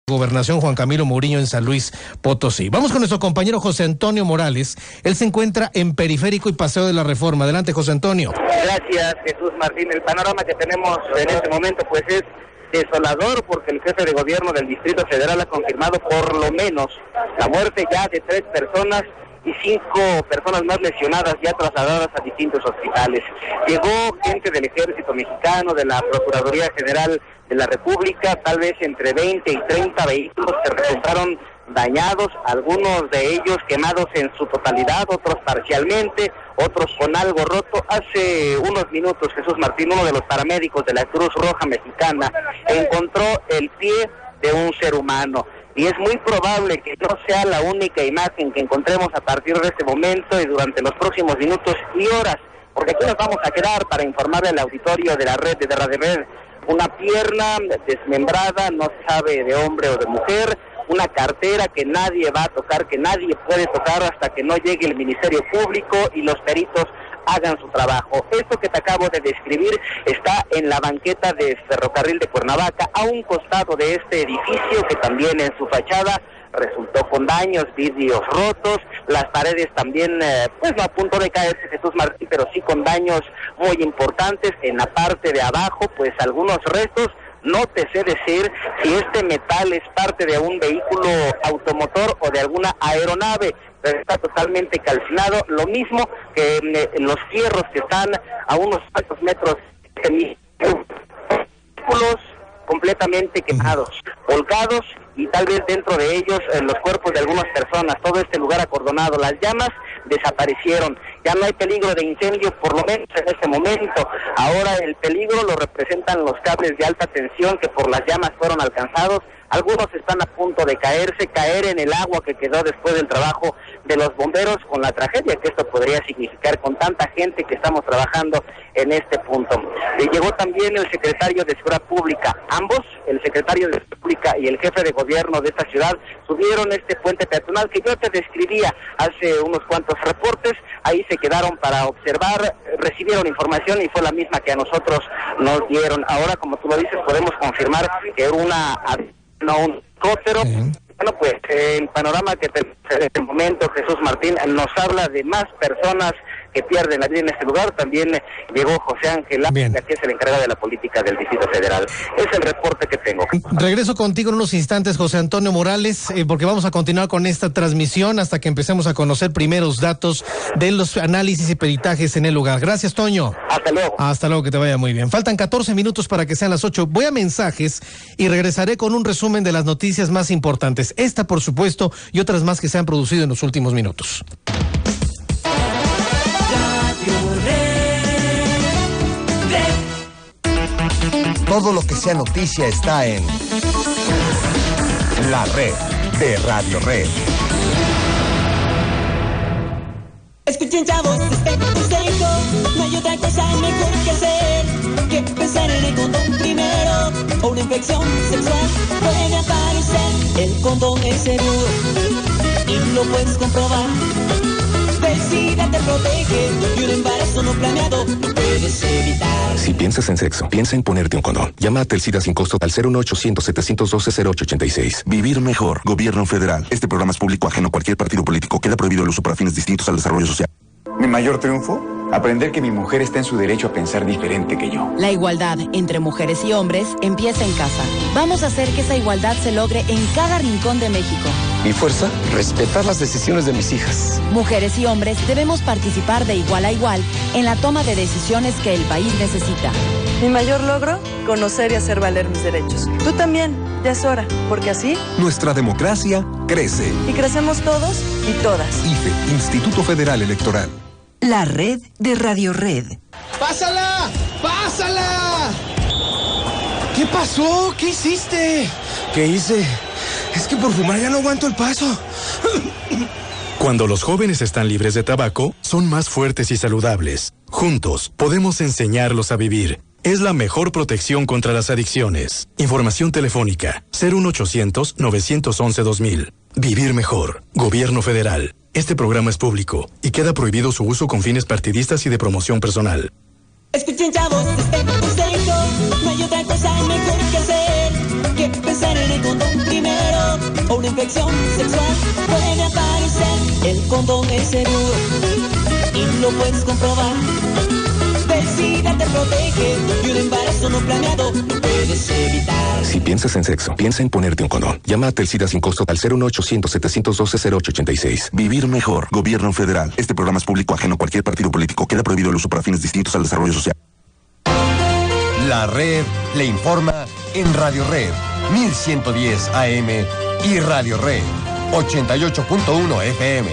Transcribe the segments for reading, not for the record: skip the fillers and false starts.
Gobernación Juan Camilo Mourinho en San Luis Potosí. Vamos con nuestro compañero José Antonio Morales. Él se encuentra en Periférico y Paseo de la Reforma. Adelante, José Antonio. Gracias, Jesús Martín. El panorama que tenemos en este momento pues es desolador, porque el jefe de gobierno del Distrito Federal ha confirmado por lo menos la muerte ya de 3 personas y 5 personas más lesionadas, ya trasladadas a distintos hospitales. Llegó gente del Ejército Mexicano, de la Procuraduría General de la República, tal vez entre 20 y 30 vehículos que resultaron dañados, algunos de ellos quemados en su totalidad, otros parcialmente, otros con algo roto. Hace unos minutos, Jesús Martín, uno de los paramédicos de la Cruz Roja Mexicana encontró el pie de un ser humano. Y es muy probable que no sea la única imagen que encontremos a partir de este momento y durante los próximos minutos y horas, porque aquí nos vamos a quedar para informarle al auditorio de la red de Radio Red. Una pierna desmembrada, no se sabe de hombre o de mujer, una cartera que nadie va a tocar, que nadie puede tocar hasta que no llegue el Ministerio Público y los peritos hagan su trabajo. Esto que te acabo de describir está en la banqueta de Ferrocarril de Cuernavaca, a un costado de este edificio, que también en su fachada resultó con daños, vidrios rotos, las paredes también, pues no a punto de caerse, Jesús Martín, pero sí con daños muy importantes. En la parte de abajo, pues algunos restos. No te sé decir si este metal es parte de un vehículo automotor o de alguna aeronave, pero está totalmente calcinado, lo mismo que los fierros que están a unos cuantos metros de vehículos completamente quemados, volcados, y tal vez dentro de ellos los cuerpos de algunas personas. Todo este lugar acordonado. Las llamas desaparecieron. Ya no hay peligro de incendio, por lo menos en este momento. Ahora el peligro lo representan los cables de alta tensión que por las llamas fueron alcanzados. Algunos están a punto de caer en el agua que quedó después del trabajo de los bomberos, con la tragedia que esto podría significar con tanta gente que estamos trabajando en este punto. Llegó también el secretario de Seguridad Pública. Ambos, el secretario de Seguridad Pública y el jefe de gobierno de esta ciudad, subieron este puente peatonal que yo te describía hace unos cuantos reportes. Ahí se quedaron para observar, recibieron información y fue la misma que a nosotros nos dieron. Ahora, como tú lo dices, podemos confirmar que era un helicóptero. Bueno, pues el panorama que tenemos en este momento, Jesús Martín, nos habla de más personas que pierden la vida en este lugar. También llegó José Ángel, que es el encargado de la política del Distrito Federal. Es el reporte que tengo. Regreso contigo en unos instantes, José Antonio Morales, porque vamos a continuar con esta transmisión hasta que empecemos a conocer primeros datos de los análisis y peritajes en el lugar. Gracias, Toño. Hasta luego. Hasta luego, que te vaya muy bien. Faltan 14 minutos para que sean las 8. Voy a mensajes y regresaré con un resumen de las noticias más importantes. Esta, por supuesto, y otras más que se han producido en los últimos minutos. Todo lo que sea noticia está en La Red de Radio Red. Escuchen, chavos, este consejo, no hay otra cosa mejor que hacer que pensar en el condón primero, o una infección sexual puede aparecer. El condón es seguro y lo puedes comprobar. Del SIDA te protege y un embarazo no planeado lo puedes evitar. Si piensas en sexo, piensa en ponerte un condón. Llama a Telcida sin costo al 01800-712-0886. Vivir mejor. Gobierno Federal. Este programa es público ajeno a cualquier partido político. Queda prohibido el uso para fines distintos al desarrollo social. Mi mayor triunfo, aprender que mi mujer está en su derecho a pensar diferente que yo. La igualdad entre mujeres y hombres empieza en casa. Vamos a hacer que esa igualdad se logre en cada rincón de México. Mi fuerza, respetar las decisiones de mis hijas. Mujeres y hombres debemos participar de igual a igual en la toma de decisiones que el país necesita. Mi mayor logro, conocer y hacer valer mis derechos. Tú también, ya es hora, porque así nuestra democracia crece. Y crecemos todos y todas. IFE, Instituto Federal Electoral. La Red de Radio Red. ¡Pásala! ¡Pásala! ¿Qué pasó? ¿Qué hiciste? ¿Qué hice? Es que por fumar ya no aguanto el paso. Cuando los jóvenes están libres de tabaco, son más fuertes y saludables. Juntos, podemos enseñarlos a vivir. Es la mejor protección contra las adicciones. Información telefónica, 01800-911-2000. Vivir mejor. Gobierno Federal. Este programa es público y queda prohibido su uso con fines partidistas y de promoción personal. Escuchen, chavos, este consejo, no hay otra cosa mejor que hacer que pensar en el condón primero. una infección sexual puede aparecer. El condón es seguro y lo puedes comprobar. Del SIDA te protege y un embarazo no planeado lo puedes evitar. Si piensas en sexo, piensa en ponerte un condón. Llama a Telcida sin costo al 01800-712-0886. Vivir mejor. Gobierno federal. Este programa es público ajeno a cualquier partido político. Queda prohibido el uso para fines distintos al desarrollo social. La Red le informa en Radio Red 1110 AM y Radio Red 88.1 FM.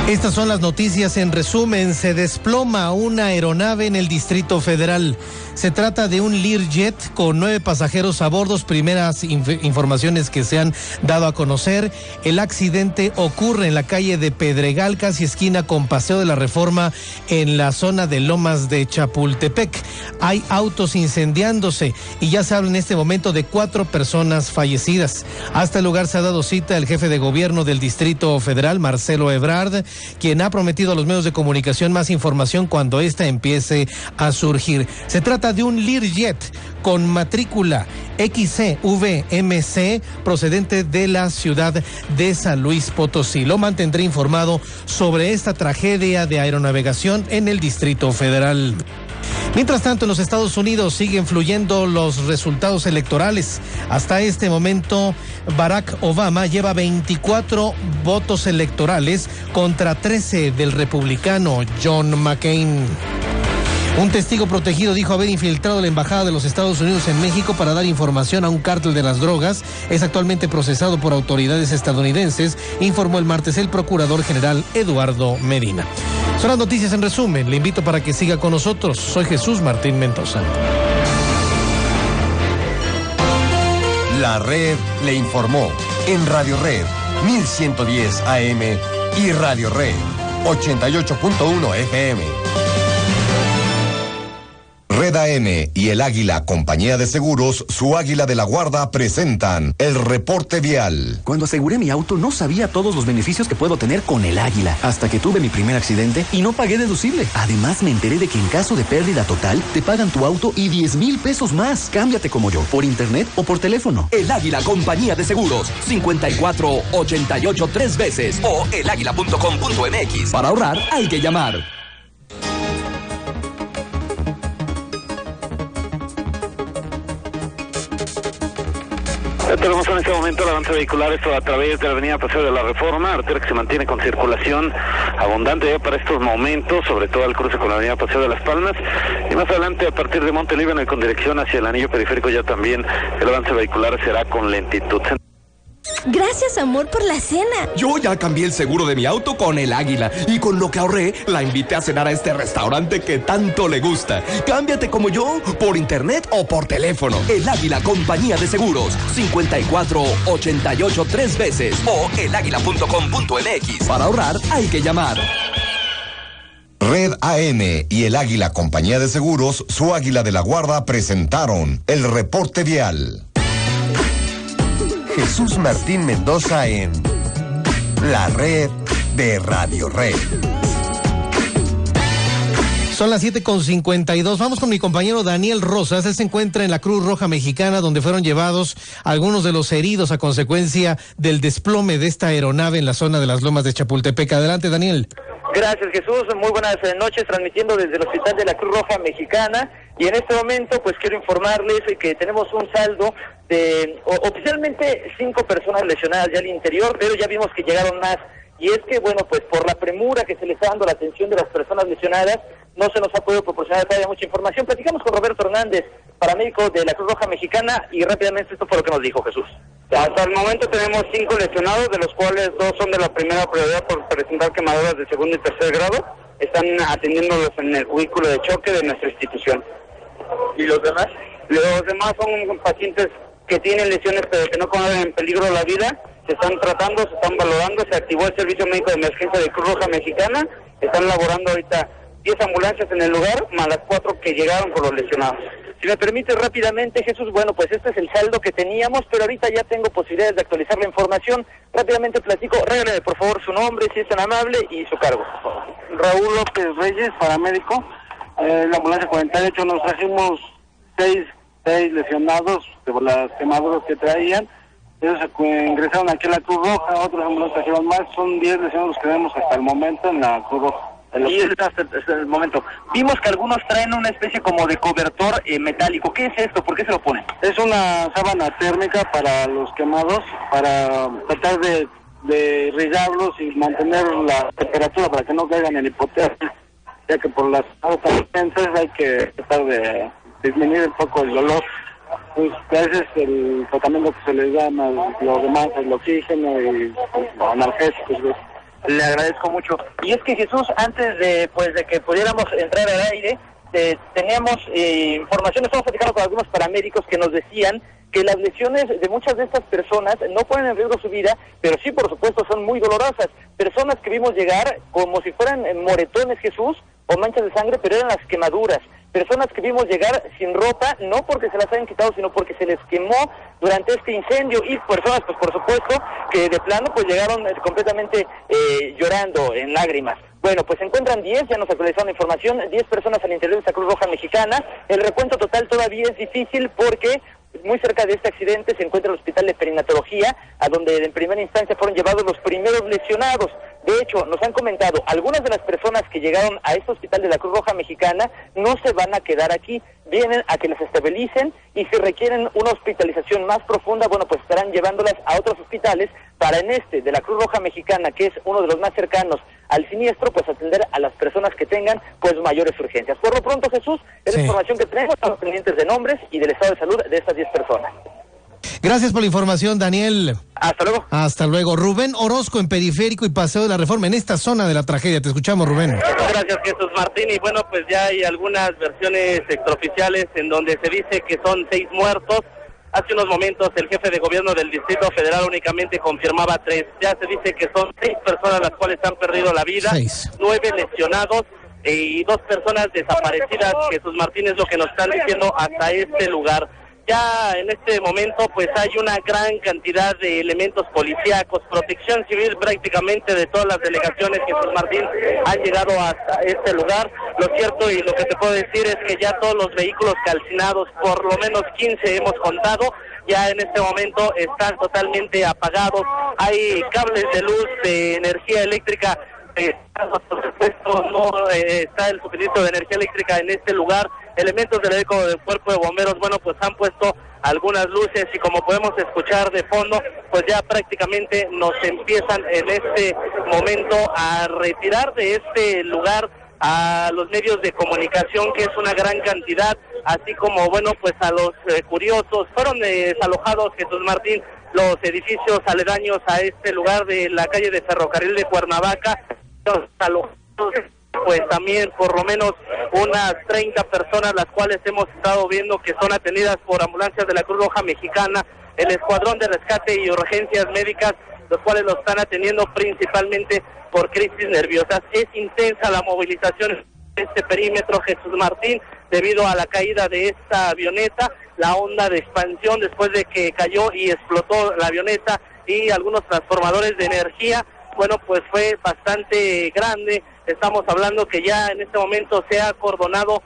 Estas son las noticias en resumen. Se desploma una aeronave en el Distrito Federal. Se trata de un Learjet con 9 pasajeros a bordo. Primeras informaciones que se han dado a conocer. El accidente ocurre en la calle de Pedregal, casi esquina con Paseo de la Reforma, en la zona de Lomas de Chapultepec. Hay autos incendiándose y ya se habla en este momento de 4 personas fallecidas. Hasta el lugar se ha dado cita el jefe de gobierno del Distrito Federal, Marcelo Ebrard, quien ha prometido a los medios de comunicación más información cuando ésta empiece a surgir. Se trata de un Learjet con matrícula XCVMC procedente de la ciudad de San Luis Potosí. Lo mantendré informado sobre esta tragedia de aeronavegación en el Distrito Federal. Mientras tanto, en los Estados Unidos siguen fluyendo los resultados electorales. Hasta este momento, Barack Obama lleva 24 votos electorales contra 13 del republicano John McCain. Un testigo protegido dijo haber infiltrado la embajada de los Estados Unidos en México para dar información a un cártel de las drogas. Es actualmente procesado por autoridades estadounidenses, informó el martes el procurador general Eduardo Medina. Son las noticias en resumen. Le invito para que siga con nosotros. Soy Jesús Martín Mendoza. La Red le informó en Radio Red 1110 AM y Radio Red 88.1 FM. Red AM y el Águila Compañía de Seguros, su Águila de la Guarda, presentan el reporte vial. Cuando aseguré mi auto no sabía todos los beneficios que puedo tener con el Águila, hasta que tuve mi primer accidente y no pagué deducible. Además me enteré de que en caso de pérdida total te pagan tu auto y 10,000 pesos más. Cámbiate como yo, por internet o por teléfono. El Águila Compañía de Seguros, 5488 3 veces o elaguila.com.mx. Para ahorrar hay que llamar. Tenemos en este momento el avance vehicular, esto a través de la avenida Paseo de la Reforma, arteria que se mantiene con circulación abundante para estos momentos, sobre todo al cruce con la avenida Paseo de las Palmas, y más adelante a partir de Montelíbano y con dirección hacia el anillo periférico ya también el avance vehicular será con lentitud. Gracias, amor, por la cena. Yo ya cambié el seguro de mi auto con el Águila y con lo que ahorré la invité a cenar a este restaurante que tanto le gusta. Cámbiate como yo, por internet o por teléfono. El Águila Compañía de Seguros, 5488 3 veces o elaguila.com.mx. Para ahorrar hay que llamar. Red AM y el Águila Compañía de Seguros, su Águila de la Guarda, presentaron el reporte vial. Jesús Martín Mendoza en La Red de Radio Red. Son las 7:52. Vamos con mi compañero Daniel Rosas. Él se encuentra en la Cruz Roja Mexicana, donde fueron llevados algunos de los heridos a consecuencia del desplome de esta aeronave en la zona de las Lomas de Chapultepec. Adelante, Daniel. Gracias, Jesús. Muy buenas noches, transmitiendo desde el Hospital de la Cruz Roja Mexicana. Y en este momento, pues quiero informarles que tenemos un saldo de oficialmente 5 personas lesionadas ya al interior, pero ya vimos que llegaron más. Y es que, bueno, pues por la premura que se le está dando la atención de las personas lesionadas, no se nos ha podido proporcionar todavía mucha información. Platicamos con Roberto Hernández, paramédico de la Cruz Roja Mexicana, y rápidamente esto fue lo que nos dijo Jesús. Hasta el momento tenemos 5 lesionados, de los cuales 2 son de la primera prioridad por presentar quemaduras de segundo y tercer grado. Están atendiéndolos en el cubículo de choque de nuestra institución. ¿Y los demás? Los demás son pacientes que tienen lesiones pero que no ponen en peligro la vida. Se están tratando, se están valorando, se activó el servicio médico de emergencia de Cruz Roja Mexicana. Están laborando ahorita 10 ambulancias en el lugar, más las 4 que llegaron con los lesionados. Si me permite rápidamente, Jesús, bueno, pues este es el saldo que teníamos, pero ahorita ya tengo posibilidades de actualizar la información. Rápidamente platico, regáleme por favor su nombre, si es tan amable, y su cargo. Raúl López Reyes, paramédico. La ambulancia 48 nos trajimos 6 6 lesionados por las quemaduras que traían. Ellos ingresaron aquí a la Cruz Roja, otros ambulancias trajeron más, son 10 lesionados que tenemos hasta el momento en la Cruz Roja. Y hasta el momento. Vimos que algunos traen una especie como de cobertor metálico. ¿Qué es esto? ¿Por qué se lo ponen? Es una sábana térmica para los quemados, para tratar de irrigarlos y mantener la temperatura para que no caigan en hipotermia, ya que por las altas intensas hay que tratar de disminuir un poco el dolor. Pues ese es el tratamiento que se les da más lo demás, el oxígeno y analgésicos. Le agradezco mucho. Y es que Jesús, antes de que pudiéramos entrar al aire, teníamos información, estamos platicando con algunos paramédicos que nos decían que las lesiones de muchas de estas personas no ponen en riesgo su vida, pero sí, por supuesto, son muy dolorosas. Personas que vimos llegar como si fueran moretones, Jesús, o manchas de sangre, pero eran las quemaduras. Personas que vimos llegar sin ropa, no porque se las hayan quitado, sino porque se les quemó durante este incendio. Y personas, pues por supuesto, que de plano pues llegaron completamente llorando en lágrimas. Bueno, pues se encuentran 10, ya nos actualizaron la información, 10 personas al interior de esta Cruz Roja Mexicana. El recuento total todavía es difícil porque muy cerca de este accidente se encuentra el Hospital de Perinatología, a donde en primera instancia fueron llevados los primeros lesionados. De hecho, nos han comentado, algunas de las personas que llegaron a este hospital de la Cruz Roja Mexicana no se van a quedar aquí, vienen a que las estabilicen y si requieren una hospitalización más profunda, bueno, pues estarán llevándolas a otros hospitales para en este de la Cruz Roja Mexicana, que es uno de los más cercanos al siniestro, pues atender a las personas que tengan pues mayores urgencias. Por lo pronto, Jesús, es la información que tenemos, estamos pendientes de nombres y del estado de salud de estas 10 personas. Gracias por la información, Daniel. Hasta luego. Hasta luego. Rubén Orozco en Periférico y Paseo de la Reforma, en esta zona de la tragedia. Te escuchamos, Rubén. Gracias, Jesús Martín. Y bueno, pues ya hay algunas versiones extraoficiales en donde se dice que son 6 muertos. Hace unos momentos el jefe de gobierno del Distrito Federal únicamente confirmaba 3. Ya se dice que son 6 personas las cuales han perdido la vida, 9 lesionados y 2 personas desaparecidas. Jesús Martín, es lo que nos están diciendo hasta este lugar. Ya en este momento pues hay una gran cantidad de elementos policíacos, protección civil prácticamente de todas las delegaciones, Jesús Martín, han llegado hasta este lugar. Lo cierto y lo que te puedo decir es que ya todos los vehículos calcinados, por lo menos 15 hemos contado, ya en este momento están totalmente apagados. Hay cables de luz, de energía eléctrica, por supuesto no está el suministro de energía eléctrica en este lugar. Elementos del cuerpo de bomberos, bueno, pues han puesto algunas luces y como podemos escuchar de fondo, pues ya prácticamente nos empiezan en este momento a retirar de este lugar a los medios de comunicación, que es una gran cantidad, así como, bueno, pues a los curiosos. Fueron desalojados, Jesús Martín, los edificios aledaños a este lugar de la calle de Ferrocarril de Cuernavaca, los desalojados, pues también por lo menos unas 30 personas, las cuales hemos estado viendo que son atendidas por ambulancias de la Cruz Roja Mexicana, el Escuadrón de Rescate y Urgencias Médicas, los cuales lo están atendiendo principalmente por crisis nerviosas. Es intensa la movilización en este perímetro, Jesús Martín, debido a la caída de esta avioneta, la onda de expansión después de que cayó y explotó la avioneta y algunos transformadores de energía. Bueno, pues fue bastante grande. Estamos hablando que ya en este momento se ha acordonado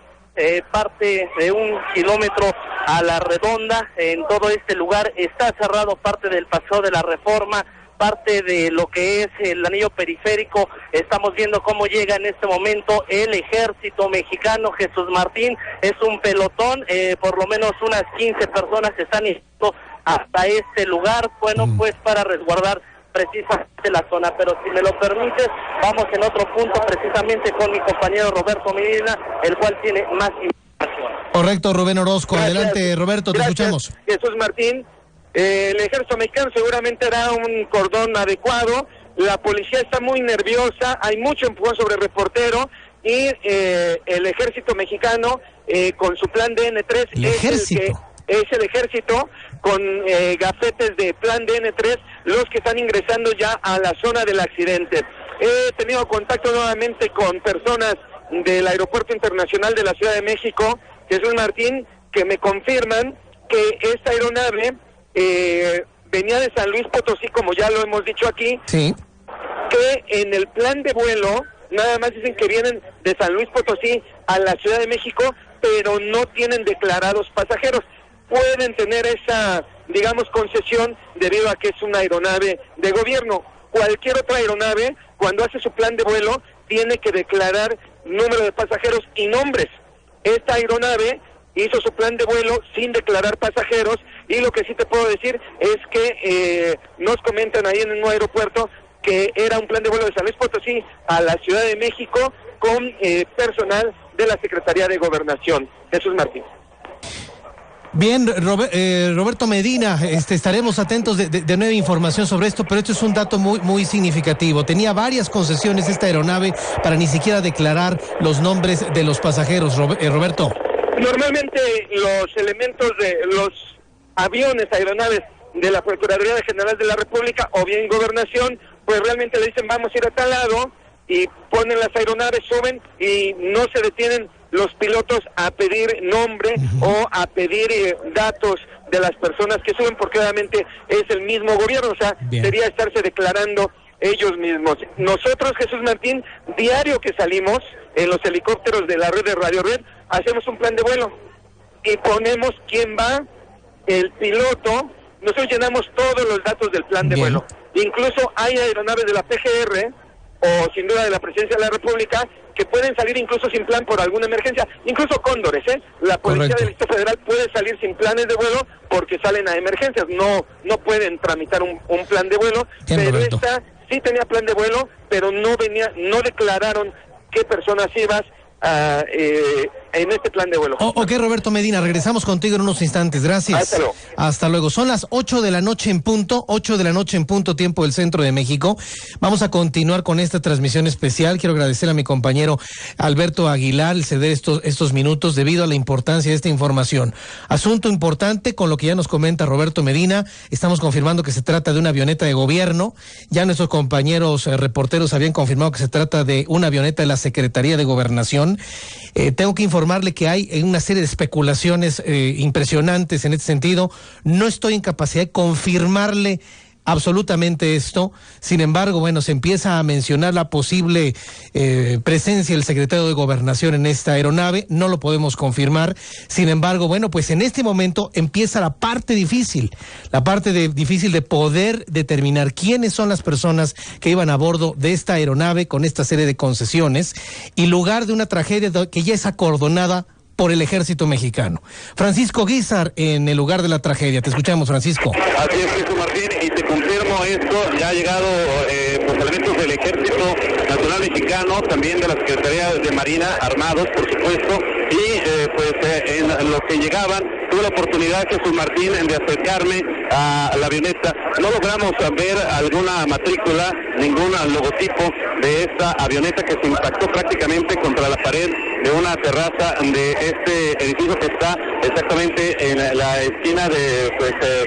parte de 1 kilómetro a la redonda en todo este lugar. Está cerrado parte del Paseo de la Reforma, parte de lo que es el anillo periférico. Estamos viendo cómo llega en este momento el ejército mexicano, Jesús Martín. Es un pelotón, por lo menos unas 15 personas están yendo hasta este lugar, bueno, pues para resguardar precisamente la zona. Pero si me lo permites, vamos en otro punto precisamente con mi compañero Roberto Medina, el cual tiene más información. Correcto, Rubén Orozco. Gracias. Adelante, Roberto, te escuchamos. Jesús Martín, el ejército mexicano seguramente hará un cordón adecuado. La policía está muy nerviosa, hay mucho empujón sobre el reportero y el ejército mexicano con su plan DN3 es el ejército con gafetes de plan DN3 los que están ingresando ya a la zona del accidente. He tenido contacto nuevamente con personas del Aeropuerto Internacional de la Ciudad de México, Jesús Martín, que me confirman que esta aeronave venía de San Luis Potosí, como ya lo hemos dicho aquí, sí, que en el plan de vuelo nada más dicen que vienen de San Luis Potosí a la Ciudad de México, pero no tienen declarados pasajeros. pueden tener esa, digamos, concesión debido a que es una aeronave de gobierno. Cualquier otra aeronave, cuando hace su plan de vuelo, tiene que declarar número de pasajeros y nombres. Esta aeronave hizo su plan de vuelo sin declarar pasajeros, y lo que sí te puedo decir es que nos comentan ahí en un aeropuerto que era un plan de vuelo de San Luis Potosí a la Ciudad de México con personal de la Secretaría de Gobernación. Jesús Martín. Bien, Roberto Medina, estaremos atentos de nueva información sobre esto, pero esto es un dato muy significativo. Tenía varias concesiones esta aeronave para ni siquiera declarar los nombres de los pasajeros, Roberto. Normalmente los elementos de los aviones, aeronaves de la Procuraduría General de la República o bien Gobernación, pues realmente le dicen vamos a ir a tal lado y ponen las aeronaves, suben y no se detienen los pilotos a pedir nombre o a pedir datos de las personas que suben, porque obviamente es el mismo gobierno, o sea, sería estarse declarando ellos mismos. Nosotros, Jesús Martín, diario que salimos en los helicópteros de la red de Radio Red, hacemos un plan de vuelo y ponemos quién va, el piloto, nosotros llenamos todos los datos del plan de vuelo. Incluso hay aeronaves de la PGR o sin duda de la Presidencia de la República que pueden salir incluso sin plan por alguna emergencia, incluso cóndores, la Policía del Distrito Federal puede salir sin planes de vuelo porque salen a emergencias, no pueden tramitar un plan de vuelo, pero esta sí tenía plan de vuelo, pero no declararon qué personas ibas en este plan de vuelo. Ok, Roberto Medina, regresamos contigo en unos instantes, gracias. Hasta luego. Hasta luego. Son las 8 de la noche en punto, 8 de la noche en punto, tiempo del centro de México. Vamos a continuar con esta transmisión especial. Quiero agradecer a mi compañero Alberto Aguilar el ceder estos minutos debido a la importancia de esta información. Asunto importante con lo que ya nos comenta Roberto Medina. Estamos confirmando que se trata de una avioneta de gobierno. Ya nuestros compañeros reporteros habían confirmado que se trata de una avioneta de la Secretaría de Gobernación. Tengo que informarle que hay una serie de especulaciones impresionantes en este sentido. No estoy en capacidad de confirmarle absolutamente esto. Sin embargo, bueno, se empieza a mencionar la posible presencia del secretario de Gobernación en esta aeronave. No lo podemos confirmar. Sin embargo, bueno, pues en este momento empieza la parte difícil difícil de poder determinar quiénes son las personas que iban a bordo de esta aeronave con esta serie de concesiones y lugar de una tragedia que ya es acordonada por el Ejército Mexicano. Francisco Guízar en el lugar de la tragedia. Te escuchamos, Francisco. Así es, Jesús Martín, y te confirmo esto, ya ha llegado pues elementos del Ejército Nacional Mexicano, también de la Secretaría de Marina, armados, por supuesto, y en lo que llegaban, tuve la oportunidad, Jesús Martín, de acercarme a la avioneta. No logramos ver alguna matrícula, ningún logotipo de esta avioneta que se impactó prácticamente contra la pared de una terraza de este edificio que está exactamente en la esquina de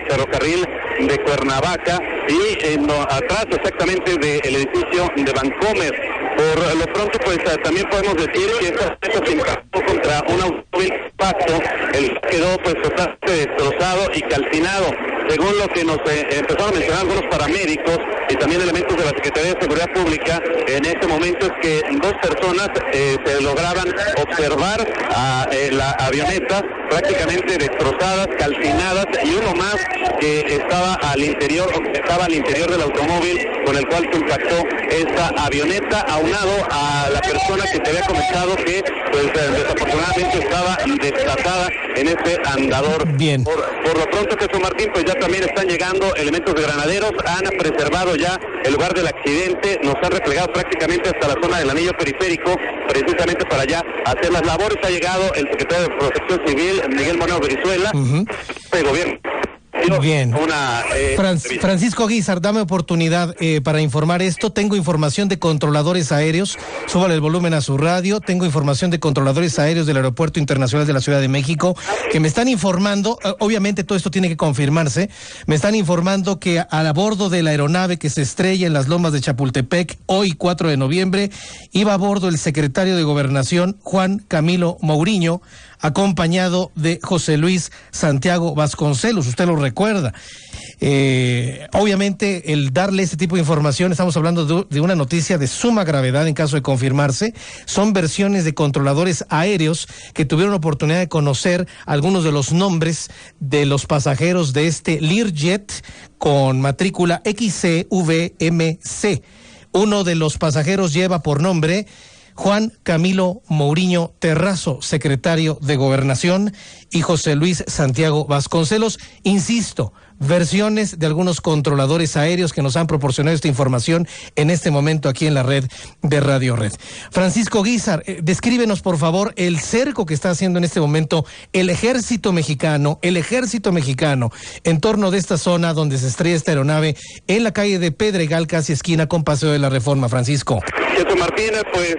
ferrocarril de Cuernavaca y atrás exactamente del edificio de Vancomer. Por lo pronto, pues también podemos decir que esta avioneta se impactó contra un automóvil Paso, el quedó pues totalmente destrozado y calcinado. Según lo que nos empezaron a mencionar algunos paramédicos y también elementos de la Secretaría de Seguridad Pública, en este momento es que dos personas se lograban observar a la avioneta prácticamente destrozadas, calcinadas, y uno más que estaba al interior del automóvil con el cual se impactó esta avioneta, aunado a la persona que te había comentado que pues desafortunadamente estaba destratada en este andador. Bien. Por lo pronto, Jesús Martín, pues ya también están llegando elementos de granaderos, han preservado ya el lugar del accidente, nos han replegado prácticamente hasta la zona del anillo periférico, precisamente para allá hacer las labores. Ha llegado el secretario de Protección Civil, Miguel Moreno Brizuela, de gobierno. Bien. Francisco Guízar, dame oportunidad para informar esto. Tengo información de controladores aéreos, súbale el volumen a su radio. Tengo información de controladores aéreos del Aeropuerto Internacional de la Ciudad de México que me están informando, obviamente todo esto tiene que confirmarse, me están informando que a bordo de la aeronave que se estrella en las lomas de Chapultepec hoy 4 de noviembre iba a bordo el secretario de Gobernación Juan Camilo Mourinho, acompañado de José Luis Santiago Vasconcelos, usted lo recuerda. Obviamente, el darle este tipo de información, estamos hablando de una noticia de suma gravedad en caso de confirmarse. Son versiones de controladores aéreos que tuvieron oportunidad de conocer algunos de los nombres de los pasajeros de este Learjet con matrícula XCVMC. Uno de los pasajeros lleva por nombre Juan Camilo Mourinho Terrazo, secretario de Gobernación, y José Luis Santiago Vasconcelos. Insisto, versiones de algunos controladores aéreos que nos han proporcionado esta información en este momento aquí en la red de Radio Red. Francisco Guízar, descríbenos por favor el cerco que está haciendo en este momento el ejército mexicano en torno de esta zona donde se estrella esta aeronave en la calle de Pedregal, casi esquina con Paseo de la Reforma. Francisco. Jesús Martín, pues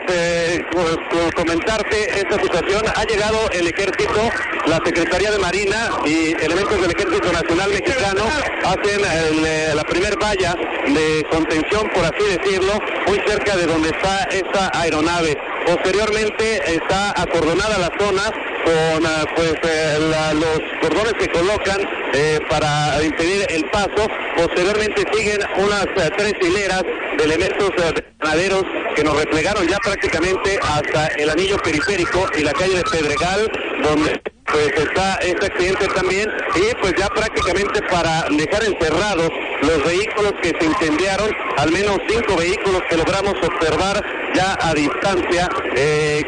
comentarte esta situación. Ha llegado el ejército, la Secretaría de Marina y elementos del Ejército Nacional Mexicano hacen la primer valla de contención, por así decirlo, muy cerca de donde está esta aeronave. Posteriormente está acordonada la zona con los cordones que colocan para impedir el paso. Posteriormente siguen unas 3 hileras de elementos granaderos que nos replegaron ya prácticamente hasta el anillo periférico y la calle de Pedregal, donde pues está este accidente también, y pues ya prácticamente para dejar encerrados los vehículos que se incendiaron, al menos 5 vehículos que logramos observar ya a distancia,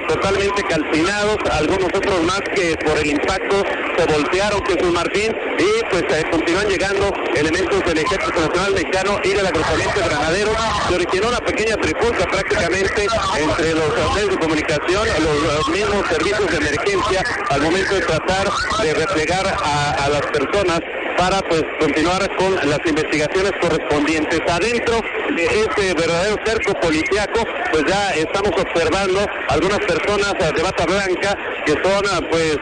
totalmente calcinados, algunos otros más que por el impacto se voltearon, Jesús Martín, y pues continúan llegando elementos del Ejército Nacional Mexicano y del agrupamiento de granaderos. Se originó una pequeña trifulca prácticamente entre los medios de comunicación, los mismos servicios de emergencia, al momento de tratar de replegar a las personas para pues continuar con las investigaciones correspondientes. Adentro de este verdadero cerco policíaco, pues ya estamos observando algunas personas de bata blanca que son pues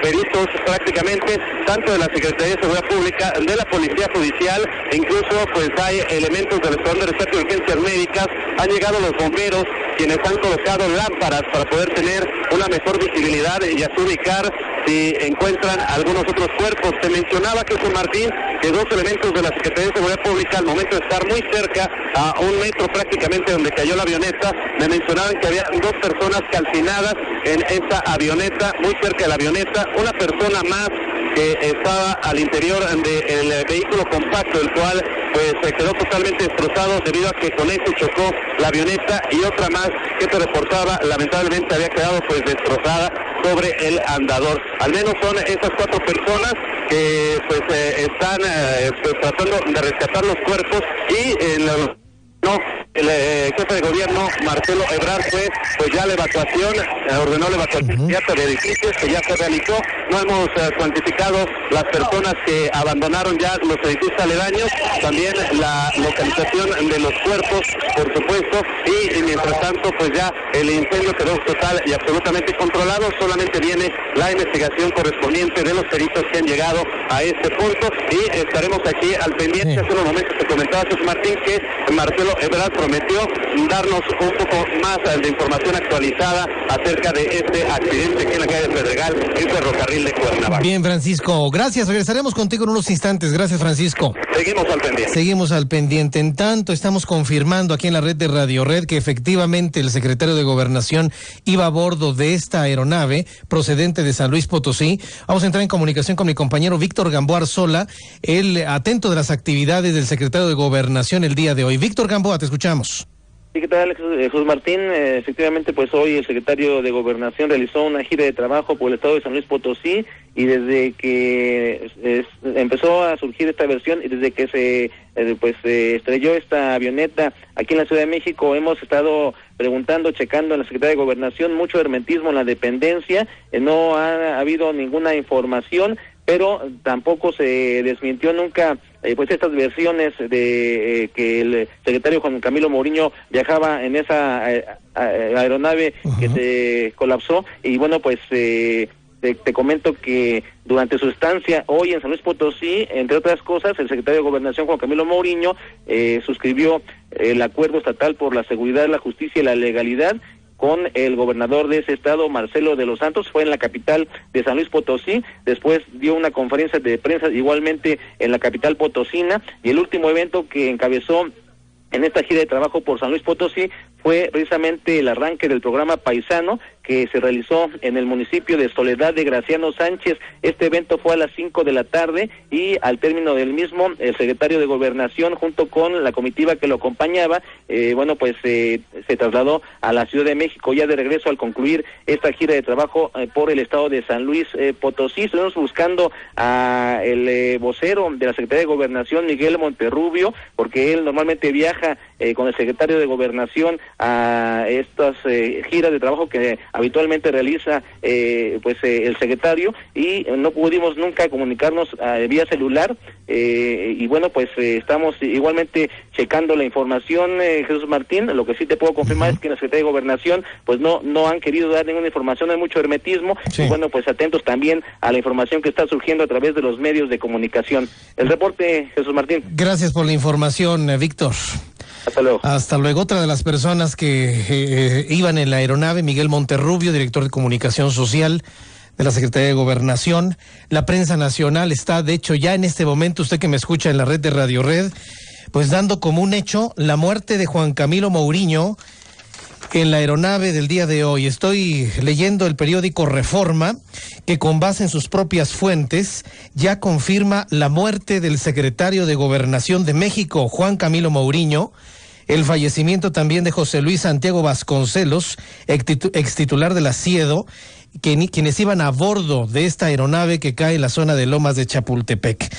peritos prácticamente, tanto de la Secretaría de Seguridad Pública, de la Policía Judicial, e incluso pues hay elementos del Escuadrón de Rescate de Urgencias Médicas. Han llegado los bomberos, quienes han colocado lámparas para poder tener una mejor visibilidad y así ubicar si encuentran algunos otros cuerpos. Se mencionaba, Jesús Martín, que 2 elementos de la Secretaría de Seguridad Pública, al momento de estar muy cerca, a 1 metro prácticamente donde cayó la avioneta, me mencionaban que había 2 personas calcinadas en esa avioneta, muy cerca de la avioneta, una persona más que estaba al interior del vehículo compacto, el cual pues se quedó totalmente destrozado debido a que con eso chocó la avioneta, y otra más que se reportaba lamentablemente había quedado pues destrozada sobre el andador. Al menos son esas 4 personas que pues están pues, tratando de rescatar los cuerpos, y el jefe de gobierno, Marcelo Ebrard, pues ya la evacuación, ordenó la evacuación inmediata de edificios que ya se realizó. No hemos cuantificado las personas que abandonaron ya los edificios aledaños, también la localización de los cuerpos, por supuesto, y mientras tanto pues ya el incendio quedó total y absolutamente controlado. Solamente viene la investigación correspondiente de los peritos que han llegado a este punto, y estaremos aquí al pendiente. Hace unos momentos te comentaba, Jesús Martín, que Marcelo Ebrard prometió darnos un poco más de información actualizada acerca de este accidente aquí en la calle de Pedregal, en Ferrocarril de Cuernavaca. Bien, Francisco, gracias. Regresaremos contigo en unos instantes. Gracias, Francisco. Seguimos al pendiente. En tanto, estamos confirmando aquí en la red de Radio Red que efectivamente el secretario de Gobernación iba a bordo de esta aeronave procedente de San Luis Potosí. Vamos a entrar en comunicación con mi compañero Víctor Gamboa Arzola, el atento de las actividades del secretario de Gobernación el día de hoy. Víctor Gamboa, te escuchamos. Sí, ¿qué tal, Jesús Martín? Efectivamente, pues hoy el secretario de Gobernación realizó una gira de trabajo por el estado de San Luis Potosí, y desde que empezó a surgir esta versión y desde que se estrelló esta avioneta aquí en la Ciudad de México, hemos estado preguntando, checando en la Secretaría de Gobernación, mucho hermetismo en la dependencia, no ha habido ninguna información, pero tampoco se desmintió nunca pues estas versiones de que el secretario Juan Camilo Mourinho viajaba en esa aeronave que se colapsó. Y bueno, pues te comento que durante su estancia hoy en San Luis Potosí, entre otras cosas, el secretario de Gobernación Juan Camilo Mourinho suscribió el Acuerdo Estatal por la Seguridad, la Justicia y la Legalidad, con el gobernador de ese estado, Marcelo de los Santos. Fue en la capital de San Luis Potosí, después dio una conferencia de prensa igualmente en la capital potosina, y el último evento que encabezó en esta gira de trabajo por San Luis Potosí fue precisamente el arranque del programa Paisano, que se realizó en el municipio de Soledad de Graciano Sánchez. Este evento fue a las 5 de la tarde y al término del mismo, el secretario de Gobernación, junto con la comitiva que lo acompañaba, se trasladó a la Ciudad de México, ya de regreso al concluir esta gira de trabajo por el estado de San Luis Potosí. Estuvimos buscando a el vocero de la Secretaría de Gobernación, Miguel Monterrubio, porque él normalmente viaja con el secretario de Gobernación a estas giras de trabajo que habitualmente realiza el secretario, y no pudimos nunca comunicarnos vía celular, y bueno, estamos igualmente checando la información, Jesús Martín. Lo que sí te puedo confirmar es que en la Secretaría de Gobernación no han querido dar ninguna información, hay mucho hermetismo, sí. Y bueno, atentos también a la información que está surgiendo a través de los medios de comunicación. El reporte, Jesús Martín. Gracias por la información, Víctor. Hasta luego. Hasta luego. Otra de las personas que iban en la aeronave, Miguel Monterrubio, director de Comunicación Social de la Secretaría de Gobernación. La prensa nacional está, de hecho, ya en este momento, usted que me escucha en la red de Radio Red, pues dando como un hecho la muerte de Juan Camilo Mourinho en la aeronave del día de hoy. Estoy leyendo el periódico Reforma, que con base en sus propias fuentes ya confirma la muerte del secretario de Gobernación de México, Juan Camilo Mourinho, el fallecimiento también de José Luis Santiago Vasconcelos, ex titular de la CIEDO, quienes iban a bordo de esta aeronave que cae en la zona de Lomas de Chapultepec.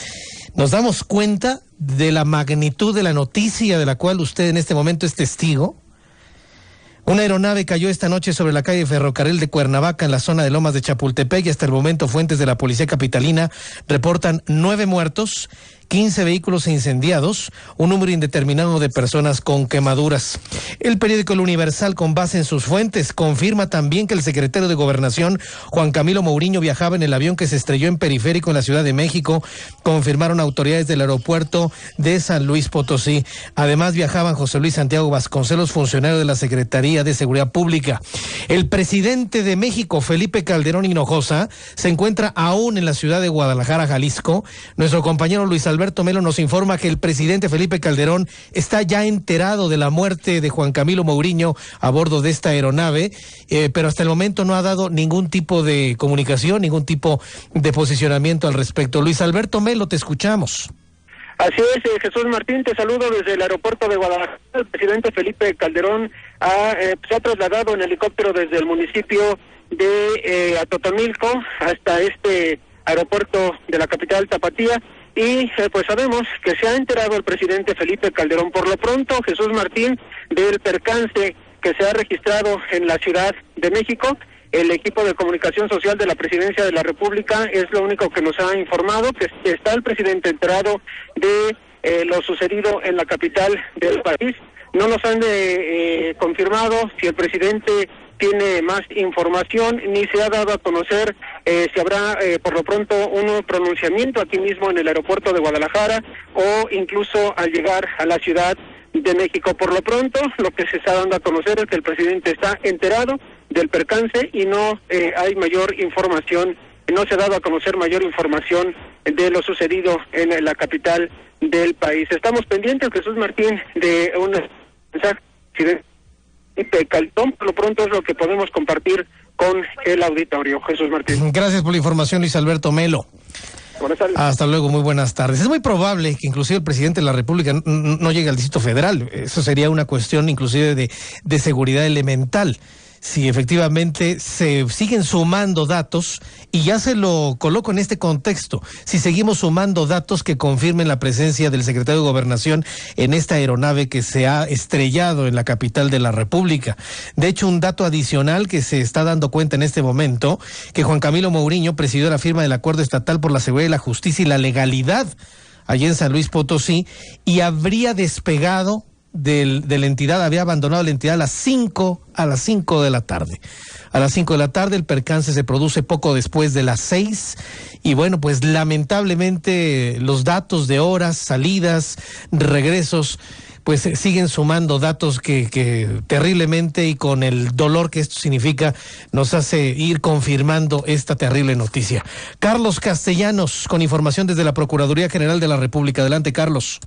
Nos damos cuenta de la magnitud de la noticia de la cual usted en este momento es testigo. Una aeronave cayó esta noche sobre la calle Ferrocarril de Cuernavaca, en la zona de Lomas de Chapultepec, y hasta el momento fuentes de la Policía Capitalina reportan 9 muertos, 15 vehículos incendiados, un número indeterminado de personas con quemaduras. El periódico El Universal, con base en sus fuentes, confirma también que el secretario de Gobernación, Juan Camilo Mourinho, viajaba en el avión que se estrelló en Periférico en la Ciudad de México, confirmaron autoridades del aeropuerto de San Luis Potosí. Además viajaban José Luis Santiago Vasconcelos, funcionario de la Secretaría de Seguridad Pública. El presidente de México, Felipe Calderón Hinojosa, se encuentra aún en la ciudad de Guadalajara, Jalisco. Nuestro compañero Luis Alberto Melo nos informa que el presidente Felipe Calderón está ya enterado de la muerte de Juan Camilo Mourinho a bordo de esta aeronave, pero hasta el momento no ha dado ningún tipo de comunicación, ningún tipo de posicionamiento al respecto. Luis Alberto Melo, te escuchamos. Así es, Jesús Martín, te saludo desde el aeropuerto de Guadalajara. El presidente Felipe Calderón se ha trasladado en helicóptero desde el municipio de Atotonilco hasta este aeropuerto de la capital tapatía, y sabemos que se ha enterado el presidente Felipe Calderón, por lo pronto, Jesús Martín, del percance que se ha registrado en la Ciudad de México. El equipo de comunicación social de la Presidencia de la República es lo único que nos ha informado, que está el presidente enterado de lo sucedido en la capital del país. No nos han confirmado si el presidente tiene más información, ni se ha dado a conocer si habrá por lo pronto un pronunciamiento aquí mismo en el aeropuerto de Guadalajara o incluso al llegar a la Ciudad de México. Por lo pronto, lo que se está dando a conocer es que el presidente está enterado del percance y no hay mayor información, no se ha dado a conocer mayor información de lo sucedido en la capital del país. Estamos pendientes, Jesús Martín, de un mensaje de Calderón. Por lo pronto es lo que podemos compartir con el auditorio. Jesús Martín. Gracias por la información, Luis Alberto Melo. Buenas tardes. Hasta luego, muy buenas tardes. Es muy probable que inclusive el presidente de la República no llegue al Distrito Federal. Eso sería una cuestión inclusive de seguridad elemental. Si efectivamente se siguen sumando datos, y ya se lo coloco en este contexto, si seguimos sumando datos que confirmen la presencia del secretario de Gobernación en esta aeronave que se ha estrellado en la capital de la República. De hecho, un dato adicional que se está dando cuenta en este momento, que Juan Camilo Mourinho presidió la firma del Acuerdo Estatal por la Seguridad y la Justicia y la Legalidad allí en San Luis Potosí, y habría despegado de la entidad, había abandonado la entidad a las 5 de la tarde. A las 5 de la tarde el percance se produce poco después de las 6, y bueno, pues lamentablemente los datos de horas, salidas, regresos, pues siguen sumando datos que terriblemente, y con el dolor que esto significa, nos hace ir confirmando esta terrible noticia. Carlos Castellanos, con información desde la Procuraduría General de la República. Adelante, Carlos.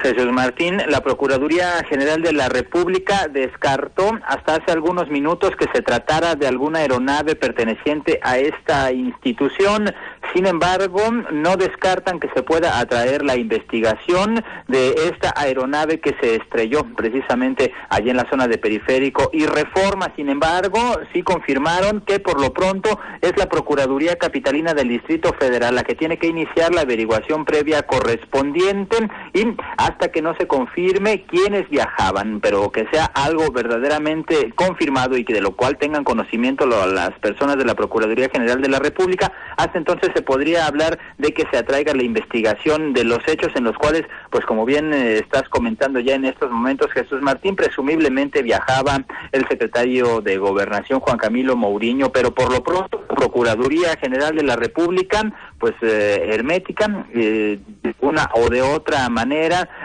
Jesús Martín, la Procuraduría General de la República descartó hasta hace algunos minutos que se tratara de alguna aeronave perteneciente a esta institución. Sin embargo, no descartan que se pueda atraer la investigación de esta aeronave que se estrelló precisamente allí en la zona de Periférico y Reforma. Sin embargo, sí confirmaron que por lo pronto es la Procuraduría Capitalina del Distrito Federal la que tiene que iniciar la averiguación previa correspondiente, y hasta que no se confirme quiénes viajaban, pero que sea algo verdaderamente confirmado y que de lo cual tengan conocimiento las personas de la Procuraduría General de la República, hasta entonces se podría hablar de que se atraiga la investigación de los hechos en los cuales, pues como bien estás comentando ya en estos momentos, Jesús Martín, presumiblemente viajaba el secretario de Gobernación, Juan Camilo Mourinho, pero por lo pronto Procuraduría General de la República, pues hermética, de una o de otra manera,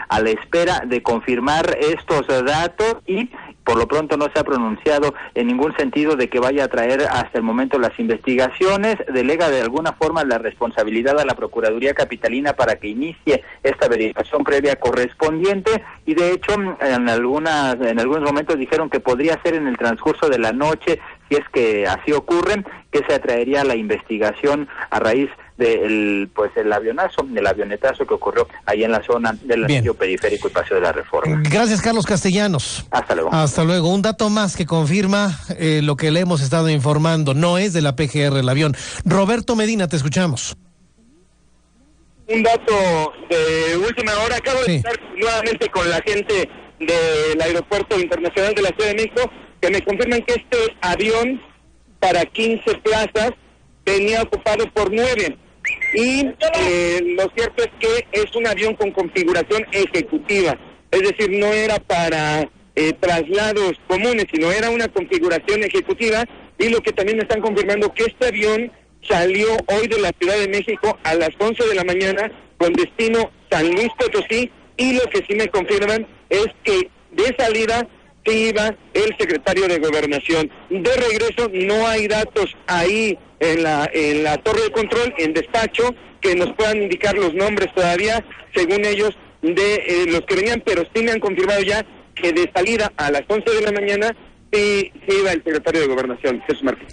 a la espera de confirmar estos datos, y por lo pronto no se ha pronunciado en ningún sentido de que vaya a traer hasta el momento las investigaciones. Delega de alguna forma la responsabilidad a la Procuraduría Capitalina para que inicie esta verificación previa correspondiente, y de hecho en algunos momentos dijeron que podría ser en el transcurso de la noche, si es que así ocurre, que se atraería la investigación a raíz del avionetazo que ocurrió ahí en la zona del anillo periférico y Paseo de la Reforma. Gracias, Carlos Castellanos. Hasta luego. Hasta luego. Un dato más que confirma lo que le hemos estado informando. No es de la PGR el avión. Roberto Medina, te escuchamos. Un dato de última hora. Acabo de estar nuevamente con la gente del Aeropuerto Internacional de la Ciudad de México, que me confirman que este avión para 15 plazas venía ocupado por 9. Y lo cierto es que es un avión con configuración ejecutiva. Es decir, no era para traslados comunes, sino era una configuración ejecutiva. Y lo que también me están confirmando, que este avión salió hoy de la Ciudad de México a las 11 de la mañana con destino San Luis Potosí. Y lo que sí me confirman es que de salida se iba el secretario de Gobernación. De regreso no hay datos ahí en la torre de control, en despacho, que nos puedan indicar los nombres todavía, según ellos, de los que venían, pero sí me han confirmado ya que de salida a las 11 de la mañana sí iba el secretario de Gobernación, Jesús Martín.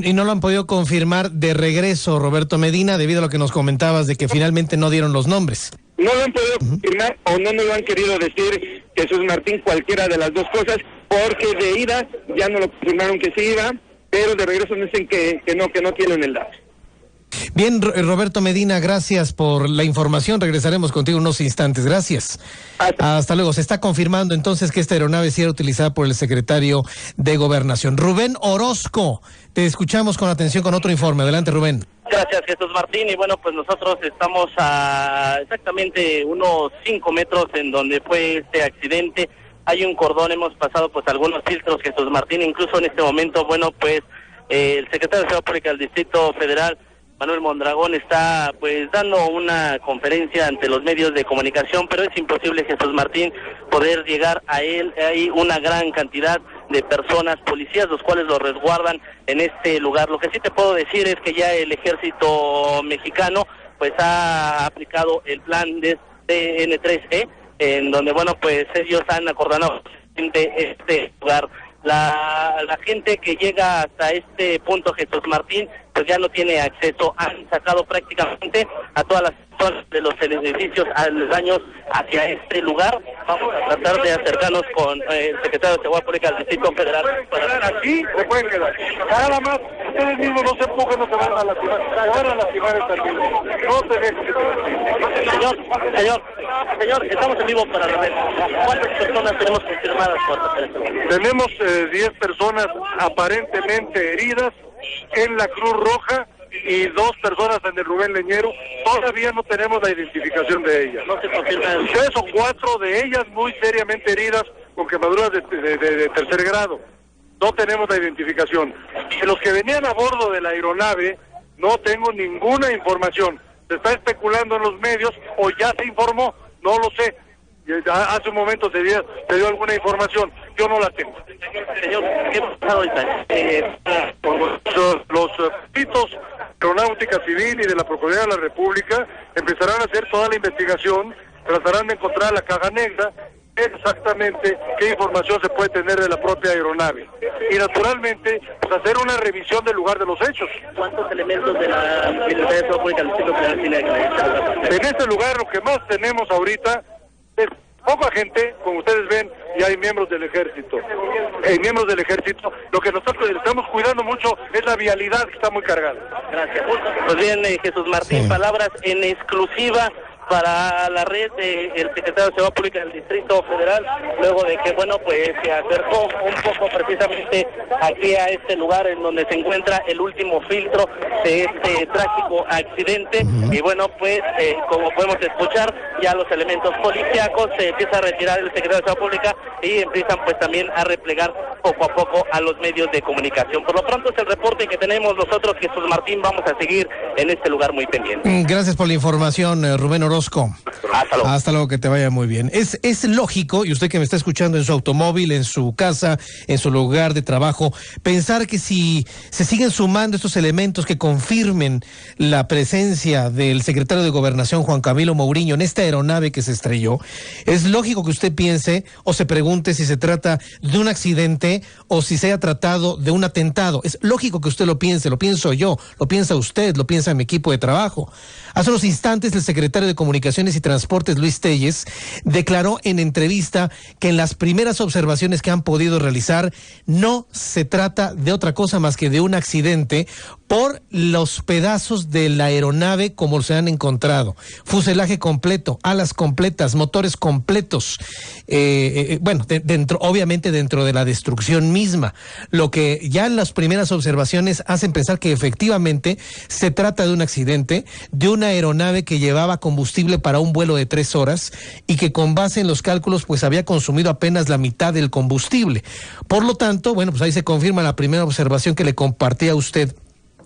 Y no lo han podido confirmar de regreso, Roberto Medina, debido a lo que nos comentabas de que finalmente no dieron los nombres. No lo han podido confirmar o no nos lo han querido decir, Jesús Martín, cualquiera de las dos cosas, porque de ida ya no lo confirmaron que sí iba, pero de regreso me dicen que no tienen el dato. Bien, Roberto Medina, gracias por la información. Regresaremos contigo en unos instantes. Gracias. Hasta luego. Se está confirmando entonces que esta aeronave sí era utilizada por el secretario de Gobernación. Rubén Orozco, te escuchamos con atención con otro informe. Adelante, Rubén. Gracias, Jesús Martín. Y bueno, pues nosotros estamos a exactamente unos 5 metros en donde fue este accidente. Hay un cordón, hemos pasado pues algunos filtros, Jesús Martín. Incluso en este momento, bueno, pues el secretario de Seguridad Pública del Distrito Federal, Manuel Mondragón, está pues dando una conferencia ante los medios de comunicación, pero es imposible, Jesús Martín, poder llegar a él. Hay una gran cantidad de personas, policías, los cuales lo resguardan en este lugar. Lo que sí te puedo decir es que ya el ejército mexicano pues ha aplicado el plan de N3E, en donde, bueno, pues ellos han acordonado este lugar. La gente que llega hasta este punto, Jesús Martín, pues ya no tiene acceso. Han sacado prácticamente a todas las zonas de los edificios aledaños hacia este lugar. Vamos a tratar de acercarnos con el secretario de Seguridad Pública del Distrito Federal. Aquí se pueden quedar. Nada más, ustedes mismos no se empujen, no se van a lastimar. Se van a lastimar esta vida. No se dejen que se lastimen. Señor, estamos en vivo para la red. ¿Cuántas personas tenemos confirmadas por teléfono? Tenemos 10 personas aparentemente heridas en la Cruz Roja y 2 personas en el Rubén Leñero. Todavía no tenemos la identificación de ellas. No se confirma. 3 o 4 de ellas muy seriamente heridas con quemaduras de tercer grado. No tenemos la identificación. De los que venían a bordo de la aeronave, no tengo ninguna información. Se está especulando en los medios, o ya se informó, no lo sé. Hace un momento te dio alguna información, yo no la tengo. Señor, ¿qué ha pasado ahorita? Los peritos de Aeronáutica Civil y de la Procuraduría de la República empezarán a hacer toda la investigación, tratarán de encontrar la caja negra, exactamente qué información se puede tener de la propia aeronave. Y naturalmente, pues hacer una revisión del lugar de los hechos. ¿Cuántos elementos de la Secretaría de Seguridad Pública del Distrito Federal tiene en este lugar? En este lugar lo que más tenemos ahorita es poca gente, como ustedes ven, y hay miembros del ejército. Lo que nosotros estamos cuidando mucho es la vialidad, que está muy cargada. Gracias. Pues bien, Jesús Martín, palabras en exclusiva para la red del secretario de Seguridad Pública del Distrito Federal, luego de que, bueno, pues se acercó un poco precisamente aquí a este lugar en donde se encuentra el último filtro de este trágico accidente. Y bueno, pues como podemos escuchar, ya los elementos policíacos se empieza a retirar el secretario de Seguridad Pública y empiezan pues también a replegar poco a poco a los medios de comunicación. Por lo pronto es el reporte que tenemos nosotros, Jesús Martín. Vamos a seguir en este lugar muy pendiente. Gracias por la información, Rubén Orozco. Hasta luego, que te vaya muy bien. Es lógico, y usted que me está escuchando en su automóvil, en su casa, en su lugar de trabajo, pensar que si se siguen sumando estos elementos que confirmen la presencia del secretario de Gobernación, Juan Camilo Mourinho, en esta aeronave que se estrelló, es lógico que usted piense o se pregunte si se trata de un accidente o si se haya tratado de un atentado. Es lógico que usted lo piense, lo pienso yo, lo piensa usted, lo piensa mi equipo de trabajo. Hace unos instantes el secretario de Comunicaciones y Transportes, Luis Telles, declaró en entrevista que en las primeras observaciones que han podido realizar no se trata de otra cosa más que de un accidente por los pedazos de la aeronave como se han encontrado. Fuselaje completo, alas completas, motores completos, obviamente dentro de la destrucción misma, lo que ya en las primeras observaciones hacen pensar que efectivamente se trata de un accidente, de una aeronave que llevaba combustible para un vuelo de 3 horas y que con base en los cálculos pues había consumido apenas la mitad del combustible. Por lo tanto, bueno, pues ahí se confirma la primera observación que le compartí a usted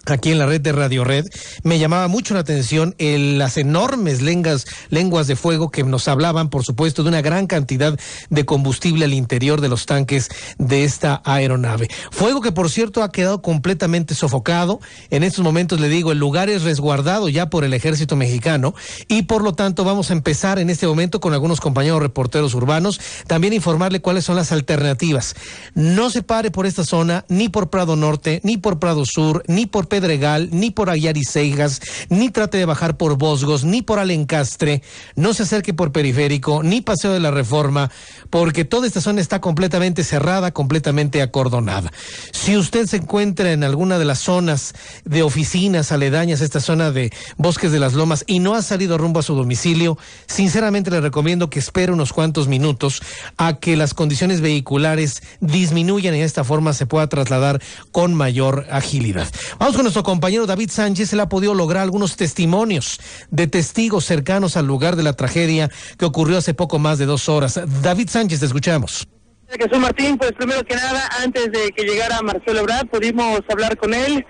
aquí en la red de Radio Red. Me llamaba mucho la atención las enormes lenguas de fuego que nos hablaban, por supuesto, de una gran cantidad de combustible al interior de los tanques de esta aeronave. Fuego que, por cierto, ha quedado completamente sofocado. En estos momentos, le digo, el lugar es resguardado ya por el ejército mexicano y, por lo tanto, vamos a empezar en este momento con algunos compañeros reporteros urbanos, también informarle cuáles son las alternativas. No se pare por esta zona, ni por Prado Norte, ni por Prado Sur, ni por Pedregal, ni por Aguiar y Seijas, ni trate de bajar por Bosgos, ni por Alencastre, no se acerque por Periférico, ni Paseo de la Reforma, porque toda esta zona está completamente cerrada, completamente acordonada. Si usted se encuentra en alguna de las zonas de oficinas aledañas a esta zona de Bosques de las Lomas y no ha salido rumbo a su domicilio, sinceramente le recomiendo que espere unos cuantos minutos a que las condiciones vehiculares disminuyan y de esta forma se pueda trasladar con mayor agilidad. Vamos con nuestro compañero David Sánchez. Él ha podido lograr algunos testimonios de testigos cercanos al lugar de la tragedia que ocurrió hace poco más de 2 horas. David Sánchez, te escuchamos. Jesús Martín, pues primero que nada, antes de que llegara Marcelo Ebrard, pudimos hablar con él,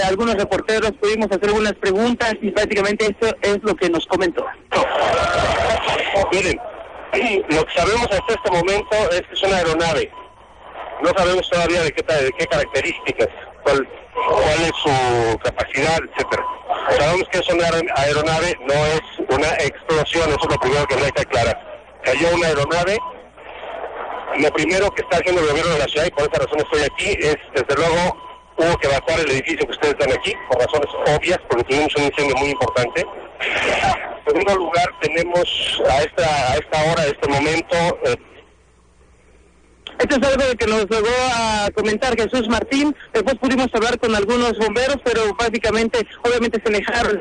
algunos reporteros pudimos hacer algunas preguntas y prácticamente esto es lo que nos comentó. Miren, lo que sabemos hasta este momento es que es una aeronave. No sabemos todavía de qué características, cuál es su capacidad, etcétera. Sabemos que es una aeronave, no es una explosión, eso es lo primero que hay que aclarar. Cayó una aeronave. Lo primero que está haciendo el gobierno de la ciudad, y por esa razón estoy aquí, es, desde luego, hubo que evacuar el edificio que ustedes están aquí, por razones obvias, porque tuvimos un incendio muy importante. En segundo lugar, tenemos a esta hora, a este momento... Esto es algo que nos llegó a comentar Jesús Martín. Después pudimos hablar con algunos bomberos, pero básicamente, obviamente se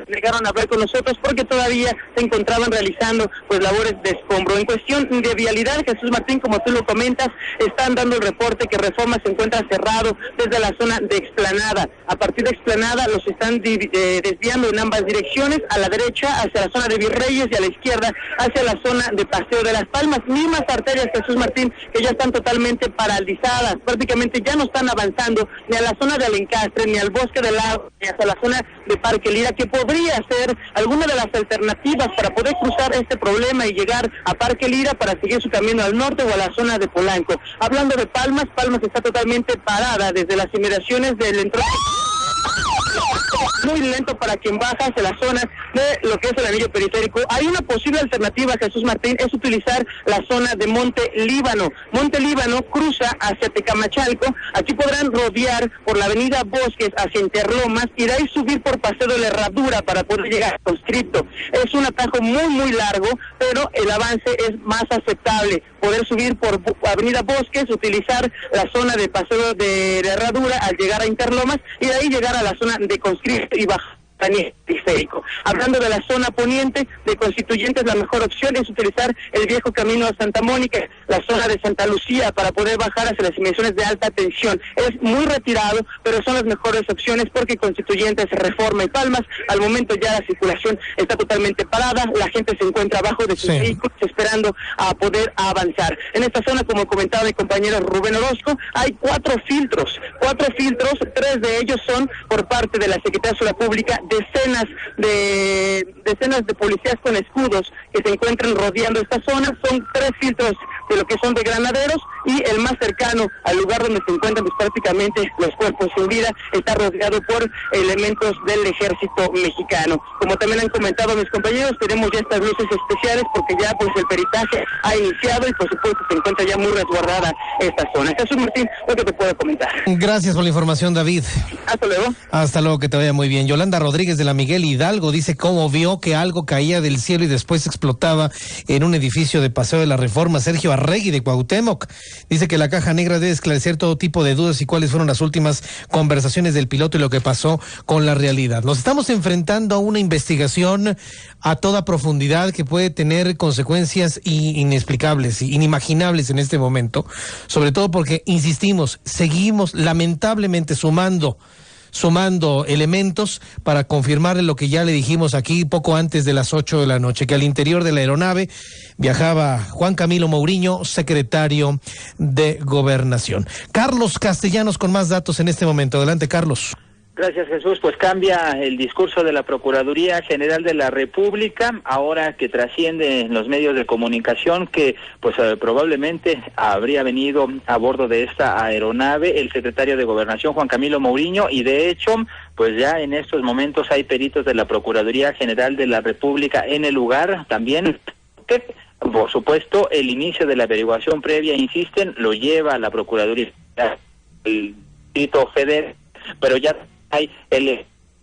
negaron a hablar con nosotros porque todavía se encontraban realizando pues labores de escombro. En cuestión de vialidad, Jesús Martín, como tú lo comentas, están dando el reporte que Reforma se encuentra cerrado desde la zona de Explanada. A partir de Explanada los están desviando en ambas direcciones, a la derecha hacia la zona de Virreyes y a la izquierda hacia la zona de Paseo de las Palmas. Mismas arterias, Jesús Martín, que ya están totalmente prácticamente paralizadas, prácticamente ya no están avanzando ni a la zona del Encastre, ni al Bosque del Lago, ni hasta la zona de Parque Lira, que podría ser alguna de las alternativas para poder cruzar este problema y llegar a Parque Lira para seguir su camino al norte o a la zona de Polanco. Hablando de Palmas, Palmas está totalmente parada desde las inmediaciones del entorno. Muy lento para quien baja hacia la zona de lo que es el anillo periférico. Hay una posible alternativa, Jesús Martín, es utilizar la zona de Monte Líbano. Monte Líbano cruza hacia Tecamachalco. Aquí podrán rodear por la avenida Bosques hacia Interlomas y de ahí subir por Paseo de la Herradura para poder llegar a Conscripto. Es un atajo muy largo, pero el avance es más aceptable. Poder subir por avenida Bosques, utilizar la zona de Paseo de la Herradura al llegar a Interlomas y de ahí llegar a la zona de Conscripto y bajar periférico. Hablando de la zona poniente de Constituyentes, la mejor opción es utilizar el viejo camino a Santa Mónica, la zona de Santa Lucía, para poder bajar hacia las inmediaciones de alta tensión. Es muy retirado, pero son las mejores opciones porque Constituyentes, Reforma y Palmas, al momento ya la circulación está totalmente parada, la gente se encuentra abajo de sus vehículos esperando a poder avanzar. En esta zona, como comentaba mi compañero Rubén Orozco, hay 4 filtros, 3 de ellos son por parte de la Secretaría de Seguridad Pública, decenas de policías con escudos que se encuentran rodeando esta zona. Son 3 filtros de lo que son de granaderos y el más cercano al lugar donde se encuentran pues, prácticamente los cuerpos sin vida está rodeado por elementos del ejército mexicano. Como también han comentado mis compañeros, tenemos ya estas luces especiales porque ya pues el peritaje ha iniciado y por supuesto se encuentra ya muy resguardada esta zona. Jesús Martín, lo que te puedo comentar. Gracias por la información, David. Hasta luego. Hasta luego, que te vaya muy bien. Yolanda Rodríguez de la Miguel Hidalgo dice cómo vio que algo caía del cielo y después explotaba en un edificio de Paseo de la Reforma. Sergio Arregui de Cuauhtémoc dice que la caja negra debe esclarecer todo tipo de dudas y cuáles fueron las últimas conversaciones del piloto y lo que pasó con la realidad. Nos estamos enfrentando a una investigación a toda profundidad que puede tener consecuencias inexplicables, inimaginables en este momento, sobre todo porque, insistimos, seguimos lamentablemente sumando elementos para confirmar lo que ya le dijimos aquí poco antes de las 8 de la noche, que al interior de la aeronave viajaba Juan Camilo Mourinho, secretario de Gobernación. Carlos Castellanos con más datos en este momento. Adelante, Carlos. Gracias, Jesús. Pues cambia el discurso de la Procuraduría General de la República, ahora que trasciende en los medios de comunicación que pues probablemente habría venido a bordo de esta aeronave el secretario de Gobernación, Juan Camilo Mourinho, y de hecho, pues ya en estos momentos hay peritos de la Procuraduría General de la República en el lugar. También, por supuesto, el inicio de la averiguación previa, insisten, lo lleva a la Procuraduría, el Distrito Federal, pero ya hay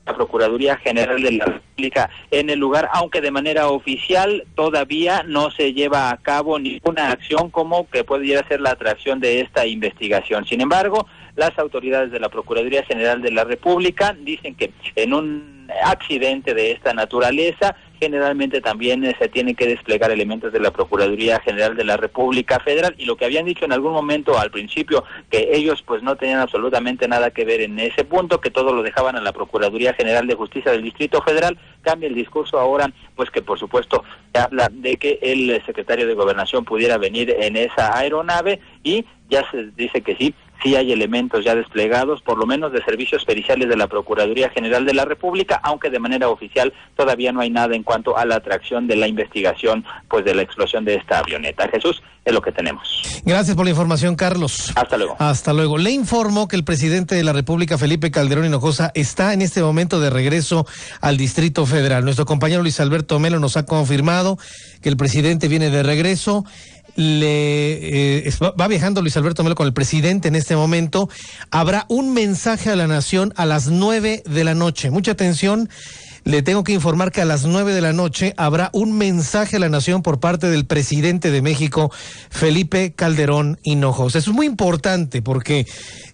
la Procuraduría General de la República en el lugar, aunque de manera oficial todavía no se lleva a cabo ninguna acción como que pudiera ser la atracción de esta investigación. Sin embargo, las autoridades de la Procuraduría General de la República dicen que en un accidente de esta naturaleza generalmente también se tienen que desplegar elementos de la Procuraduría General de la República Federal, y lo que habían dicho en algún momento al principio, que ellos pues no tenían absolutamente nada que ver en ese punto, que todo lo dejaban a la Procuraduría General de Justicia del Distrito Federal. Cambia el discurso ahora, pues que por supuesto se habla de que el secretario de Gobernación pudiera venir en esa aeronave, y ya se dice que sí hay elementos ya desplegados, por lo menos de servicios periciales de la Procuraduría General de la República, aunque de manera oficial todavía no hay nada en cuanto a la atracción de la investigación pues de la explosión de esta avioneta. Jesús, es lo que tenemos. Gracias por la información, Carlos. Hasta luego. Hasta luego. Le informo que el presidente de la República, Felipe Calderón Hinojosa, está en este momento de regreso al Distrito Federal. Nuestro compañero Luis Alberto Melo nos ha confirmado que el presidente viene de regreso. Va viajando Luis Alberto Melo con el presidente en este momento. Habrá un mensaje a la nación a las 9 de la noche. Mucha atención. Le tengo que informar que a las 9 de la noche habrá un mensaje a la nación por parte del presidente de México, Felipe Calderón Hinojosa. Es muy importante porque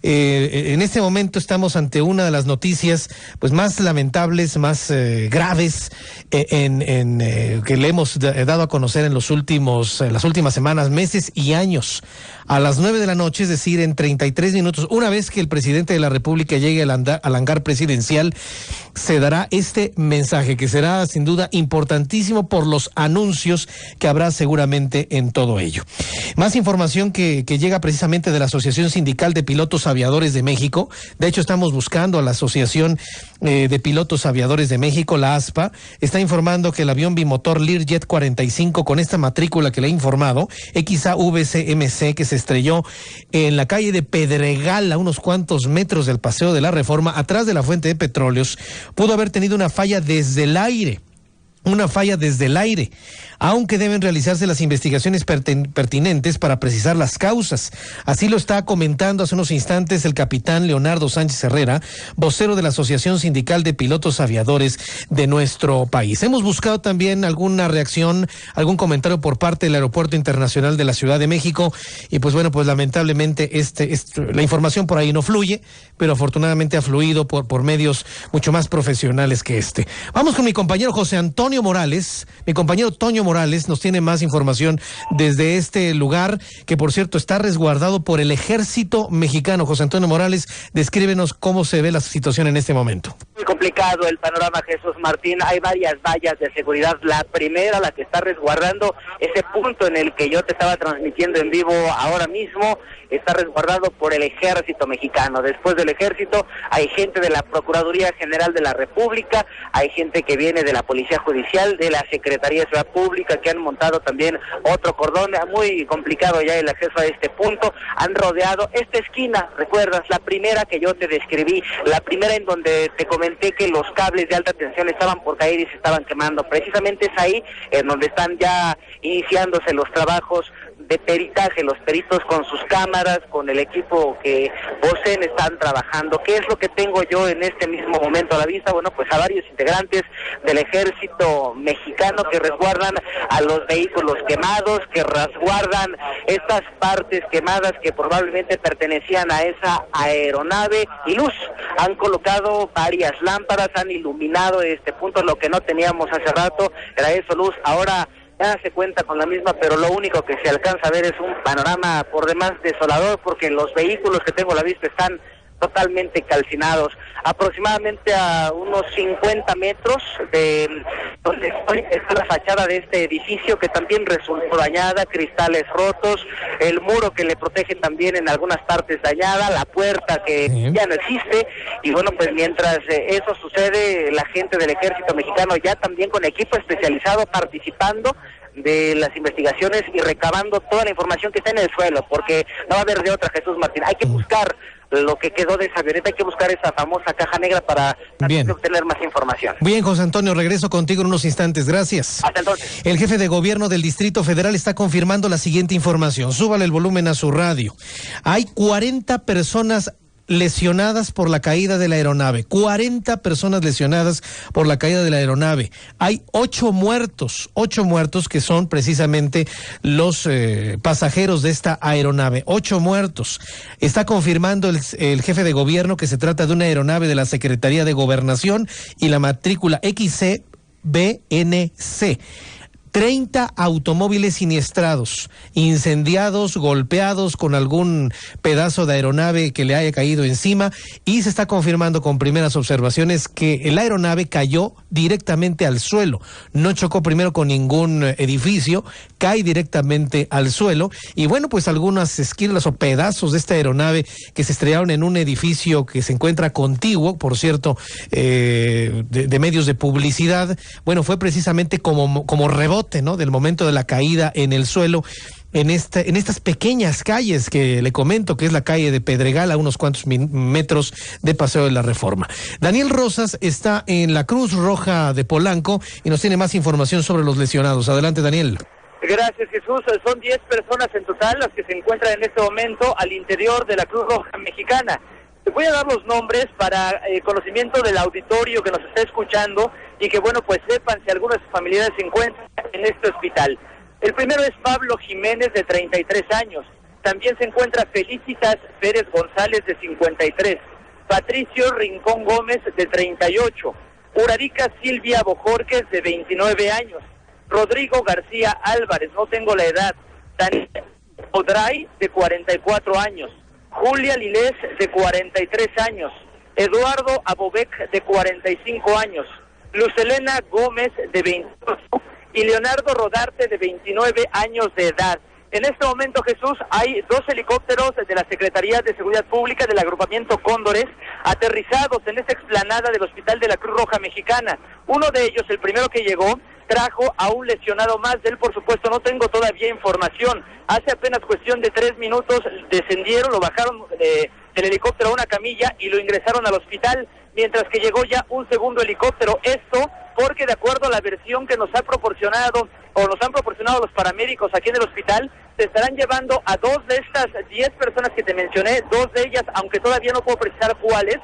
En este momento estamos ante una de las noticias pues más lamentables, más graves que le hemos dado a conocer en las últimas semanas, meses y años. A las 9 de la noche, es decir, en 33 minutos, una vez que el presidente de la República llegue al hangar presidencial, se dará este mensaje que será sin duda importantísimo por los anuncios que habrá seguramente en todo ello. Más información que llega precisamente de la Asociación Sindical de Pilotos Aviadores de México. De hecho, estamos buscando a la Asociación de Pilotos Aviadores de México, la ASPA, está informando que el avión bimotor Learjet 45 con esta matrícula que le he informado, XAVCMC, que se estrelló en la calle de Pedregal a unos cuantos metros del Paseo de la Reforma, atrás de la fuente de petróleos, pudo haber tenido una falla desde el aire. Aunque deben realizarse las investigaciones pertinentes para precisar las causas. Así lo está comentando hace unos instantes el capitán Leonardo Sánchez Herrera, vocero de la Asociación Sindical de Pilotos Aviadores de nuestro país. Hemos buscado también alguna reacción, algún comentario por parte del Aeropuerto Internacional de la Ciudad de México, y pues bueno, pues lamentablemente la información por ahí no fluye, pero afortunadamente ha fluido por medios mucho más profesionales que este. Vamos con mi compañero José Antonio Morales. Mi compañero Toño Morales nos tiene más información desde este lugar, que por cierto está resguardado por el Ejército Mexicano. José Antonio Morales, descríbenos cómo se ve la situación en este momento. Muy complicado el panorama, Jesús Martín. Hay varias vallas de seguridad. La primera, la que está resguardando ese punto en el que yo te estaba transmitiendo en vivo ahora mismo, está resguardado por el Ejército Mexicano. Después del Ejército hay gente de la Procuraduría General de la República, hay gente que viene de la Policía Judicial, de la Secretaría de Seguridad Pública, que han montado también otro cordón. Muy complicado ya el acceso a este punto. Han rodeado esta esquina, ¿recuerdas? La primera que yo te describí, la primera en donde te comenté que los cables de alta tensión estaban por caer y se estaban quemando. Precisamente es ahí en donde están ya iniciándose los trabajos de peritaje. Los peritos con sus cámaras, con el equipo que poseen, están trabajando. ¿Qué es lo que tengo yo en este mismo momento a la vista? Bueno, pues a varios integrantes del Ejército Mexicano que resguardan a los vehículos quemados, que resguardan estas partes quemadas que probablemente pertenecían a esa aeronave, y luz. Han colocado varias lámparas, han iluminado este punto. Lo que no teníamos hace rato era eso, luz. Ahora ya se cuenta con la misma, pero lo único que se alcanza a ver es un panorama por demás desolador, porque los vehículos que tengo a la vista están totalmente calcinados. Aproximadamente a unos 50 metros de donde estoy está la fachada de este edificio, que también resultó dañada, cristales rotos, el muro que le protege también en algunas partes dañada, la puerta que ya no existe. Y bueno, pues mientras eso sucede, la gente del Ejército Mexicano ya también con equipo especializado participando de las investigaciones y recabando toda la información que está en el suelo, porque no va a haber de otra, Jesús Martín. Hay que buscar lo que quedó de esa avioneta, hay que buscar esa famosa caja negra para obtener más información. Bien, José Antonio, regreso contigo en unos instantes. Gracias. Hasta entonces. El jefe de gobierno del Distrito Federal está confirmando la siguiente información. Súbale el volumen a su radio. Hay 40 personas lesionadas por la caída de la aeronave. 40 personas lesionadas por la caída de la aeronave. Hay 8 muertos que son precisamente los pasajeros de esta aeronave. 8 muertos. Está confirmando el jefe de gobierno que se trata de una aeronave de la Secretaría de Gobernación y la matrícula XCBNC. 30 automóviles siniestrados, incendiados, golpeados con algún pedazo de aeronave que le haya caído encima, y se está confirmando con primeras observaciones que la aeronave cayó directamente al suelo. No chocó primero con ningún edificio, cae directamente al suelo, y bueno, pues algunas esquinas o pedazos de esta aeronave que se estrellaron en un edificio que se encuentra contiguo, por cierto, de medios de publicidad. Bueno, fue precisamente como rebote, ¿no?, del momento de la caída en el suelo, en estas pequeñas calles que le comento, que es la calle de Pedregal, a unos cuantos metros de Paseo de la Reforma. Daniel Rosas está en la Cruz Roja de Polanco y nos tiene más información sobre los lesionados. Adelante, Daniel. Gracias, Jesús. Son 10 personas en total las que se encuentran en este momento al interior de la Cruz Roja Mexicana. Te voy a dar los nombres para conocimiento del auditorio que nos está escuchando y que, bueno, pues sepan si algunos de sus familiares se encuentran en este hospital. El primero es Pablo Jiménez, de 33 años. También se encuentra Felicitas Pérez González, de 53, Patricio Rincón Gómez, de 38, Urarica Silvia Bojorques, de 29 años, Rodrigo García Álvarez, no tengo la edad, Daniel Odray, de 44 años, Julia Lilés, de 43 años, Eduardo Abobec, de 45 años, Lucelena Gómez, de 28, y Leonardo Rodarte, de 29 años de edad. En este momento, Jesús, hay 2 helicópteros de la Secretaría de Seguridad Pública del agrupamiento Cóndores aterrizados en esta explanada del Hospital de la Cruz Roja Mexicana. Uno de ellos, el primero que llegó, trajo a un lesionado más. De él, por supuesto, no tengo todavía información. Hace apenas cuestión de 3 minutos descendieron, lo bajaron del helicóptero a una camilla y lo ingresaron al hospital, mientras que llegó ya un segundo helicóptero. Esto porque, de acuerdo a la versión que nos han proporcionado los paramédicos aquí en el hospital, se estarán llevando a 2 de estas 10 personas que te mencioné, 2 de ellas, aunque todavía no puedo precisar cuáles,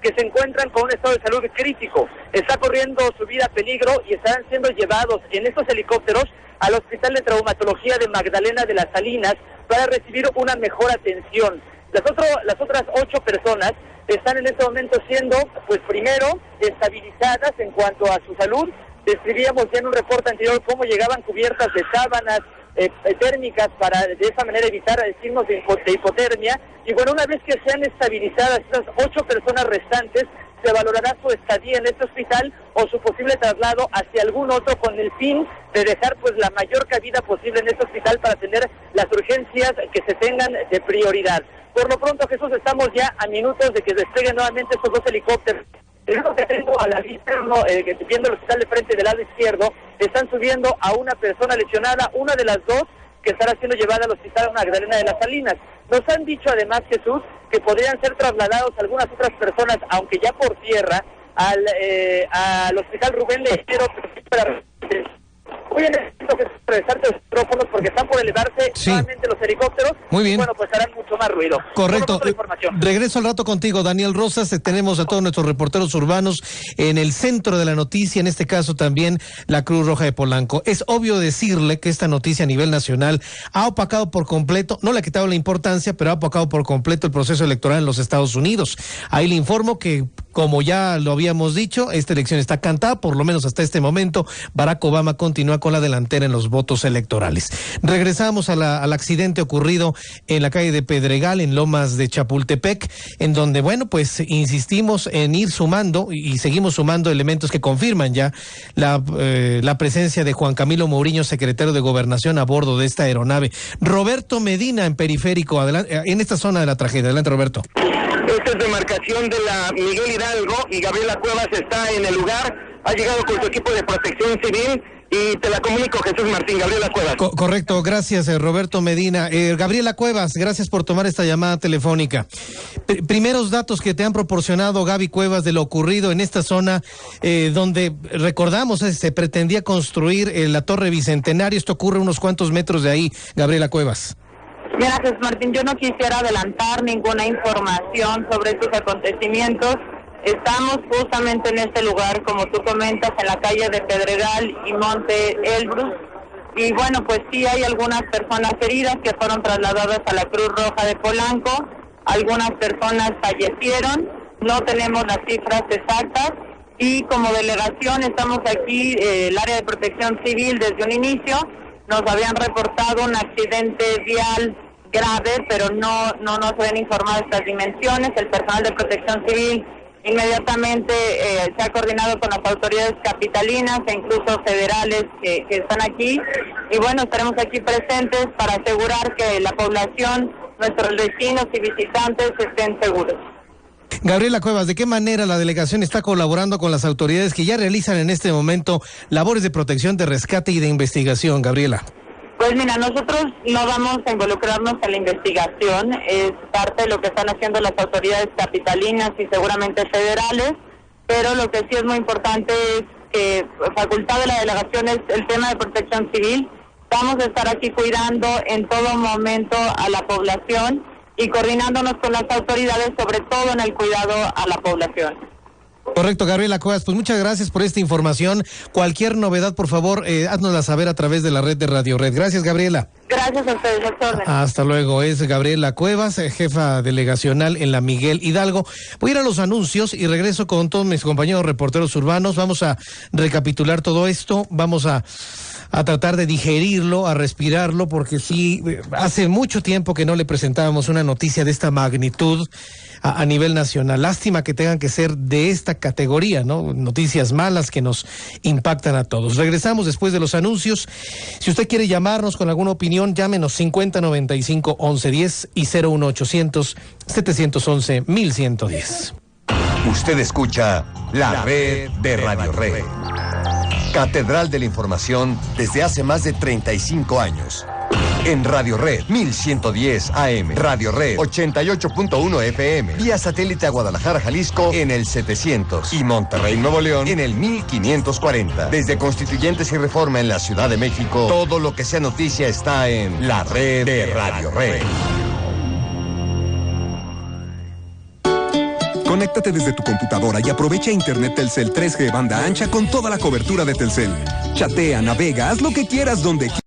que se encuentran con un estado de salud crítico. Está corriendo su vida a peligro y estarán siendo llevados en estos helicópteros al Hospital de Traumatología de Magdalena de las Salinas para recibir una mejor atención. Las otras 8 personas están en este momento siendo, pues primero, estabilizadas en cuanto a su salud. Describíamos ya en un reporte anterior cómo llegaban cubiertas de sábanas térmicas para de esa manera evitar signos de hipotermia. Y bueno, una vez que sean estabilizadas estas 8 personas restantes, se valorará su estadía en este hospital o su posible traslado hacia algún otro, con el fin de dejar pues la mayor cabida posible en este hospital para atender las urgencias que se tengan de prioridad. Por lo pronto, Jesús, estamos ya a minutos de que despeguen nuevamente estos 2 helicópteros. El único que tengo a la vista, viendo el hospital de frente del lado izquierdo, están subiendo a una persona lesionada, una de las 2 que estará siendo llevada al hospital Magdalena de las Salinas. Nos han dicho además, Jesús, que podrían ser trasladados algunas otras personas, aunque ya por tierra, al hospital Rubén Lejero. Hoy necesito que regresarte los micrófonos porque están por elevarse nuevamente los helicópteros. Muy bien. Y bueno, pues harán mucho más ruido. Correcto. Regreso al rato contigo, Daniel Rosas. Tenemos a todos nuestros reporteros urbanos en el centro de la noticia, en este caso también la Cruz Roja de Polanco. Es obvio decirle que esta noticia a nivel nacional ha opacado por completo, no le ha quitado la importancia, pero ha opacado por completo el proceso electoral en los Estados Unidos. Ahí le informo que, como ya lo habíamos dicho, esta elección está cantada, por lo menos hasta este momento. Barack Obama continúa con la delantera en los votos electorales. Regresamos al accidente ocurrido en la calle de Pedregal, en Lomas de Chapultepec, en donde, bueno, pues insistimos en ir sumando y seguimos sumando elementos que confirman ya la presencia de Juan Camilo Mourinho, secretario de Gobernación, a bordo de esta aeronave. Roberto Medina, en Periférico, en esta zona de la tragedia. Adelante, Roberto. Esta es demarcación de la Miguel Hidalgo y Gabriela Cuevas está en el lugar. Ha llegado con su equipo de protección civil y te la comunico, Jesús Martín. Gabriela Cuevas. Correcto, gracias, Roberto Medina. Gabriela Cuevas, gracias por tomar esta llamada telefónica. Primeros datos que te han proporcionado, Gaby Cuevas, de lo ocurrido en esta zona donde, recordamos, se pretendía construir la Torre Bicentenario. Esto ocurre unos cuantos metros de ahí, Gabriela Cuevas. Mira, Jesús Martín, yo no quisiera adelantar ninguna información sobre estos acontecimientos. Estamos justamente en este lugar, como tú comentas, en la calle de Pedregal y Monte Elbrus. Y bueno, pues sí hay algunas personas heridas que fueron trasladadas a la Cruz Roja de Polanco. Algunas personas fallecieron. No tenemos las cifras exactas. Y como delegación estamos aquí, el área de protección civil, desde un inicio. Nos habían reportado un accidente vial grave, pero no nos habían informado estas dimensiones. El personal de protección civil inmediatamente se ha coordinado con las autoridades capitalinas e incluso federales que están aquí. Y bueno, estaremos aquí presentes para asegurar que la población, nuestros vecinos y visitantes estén seguros. Gabriela Cuevas, ¿de qué manera la delegación está colaborando con las autoridades que ya realizan en este momento labores de protección, de rescate y de investigación, Gabriela? Pues mira, nosotros no vamos a involucrarnos en la investigación, es parte de lo que están haciendo las autoridades capitalinas y seguramente federales, pero lo que sí es muy importante es que facultad de la delegación es el tema de protección civil. Vamos a estar aquí cuidando en todo momento a la población y coordinándonos con las autoridades, sobre todo en el cuidado a la población. Correcto, Gabriela Cuevas, pues muchas gracias por esta información. Cualquier novedad, por favor, háznosla saber a través de la red de Radio Red. Gracias, Gabriela. Gracias a ustedes, doctor. Hasta luego, es Gabriela Cuevas, jefa delegacional en la Miguel Hidalgo. Voy a ir a los anuncios y regreso con todos mis compañeros reporteros urbanos. Vamos a recapitular todo esto, vamos a tratar de digerirlo, a respirarlo, porque sí, hace mucho tiempo que no le presentábamos una noticia de esta magnitud a nivel nacional. Lástima que tengan que ser de esta categoría, ¿no? Noticias malas que nos impactan a todos. Regresamos después de los anuncios. Si usted quiere llamarnos con alguna opinión, llámenos 5095-1110 y 01800-711-1110. Usted escucha la red de Radio Red. Catedral de la Información desde hace más de 35 años. En Radio Red 1110 AM, Radio Red 88.1 FM, vía satélite a Guadalajara, Jalisco en el 700 y Monterrey, Nuevo León en el 1540. Desde Constituyentes y Reforma en la Ciudad de México, todo lo que sea noticia está en la red de Radio Red. Conéctate desde tu computadora y aprovecha Internet Telcel 3G banda ancha con toda la cobertura de Telcel. Chatea, navega, haz lo que quieras donde quieras.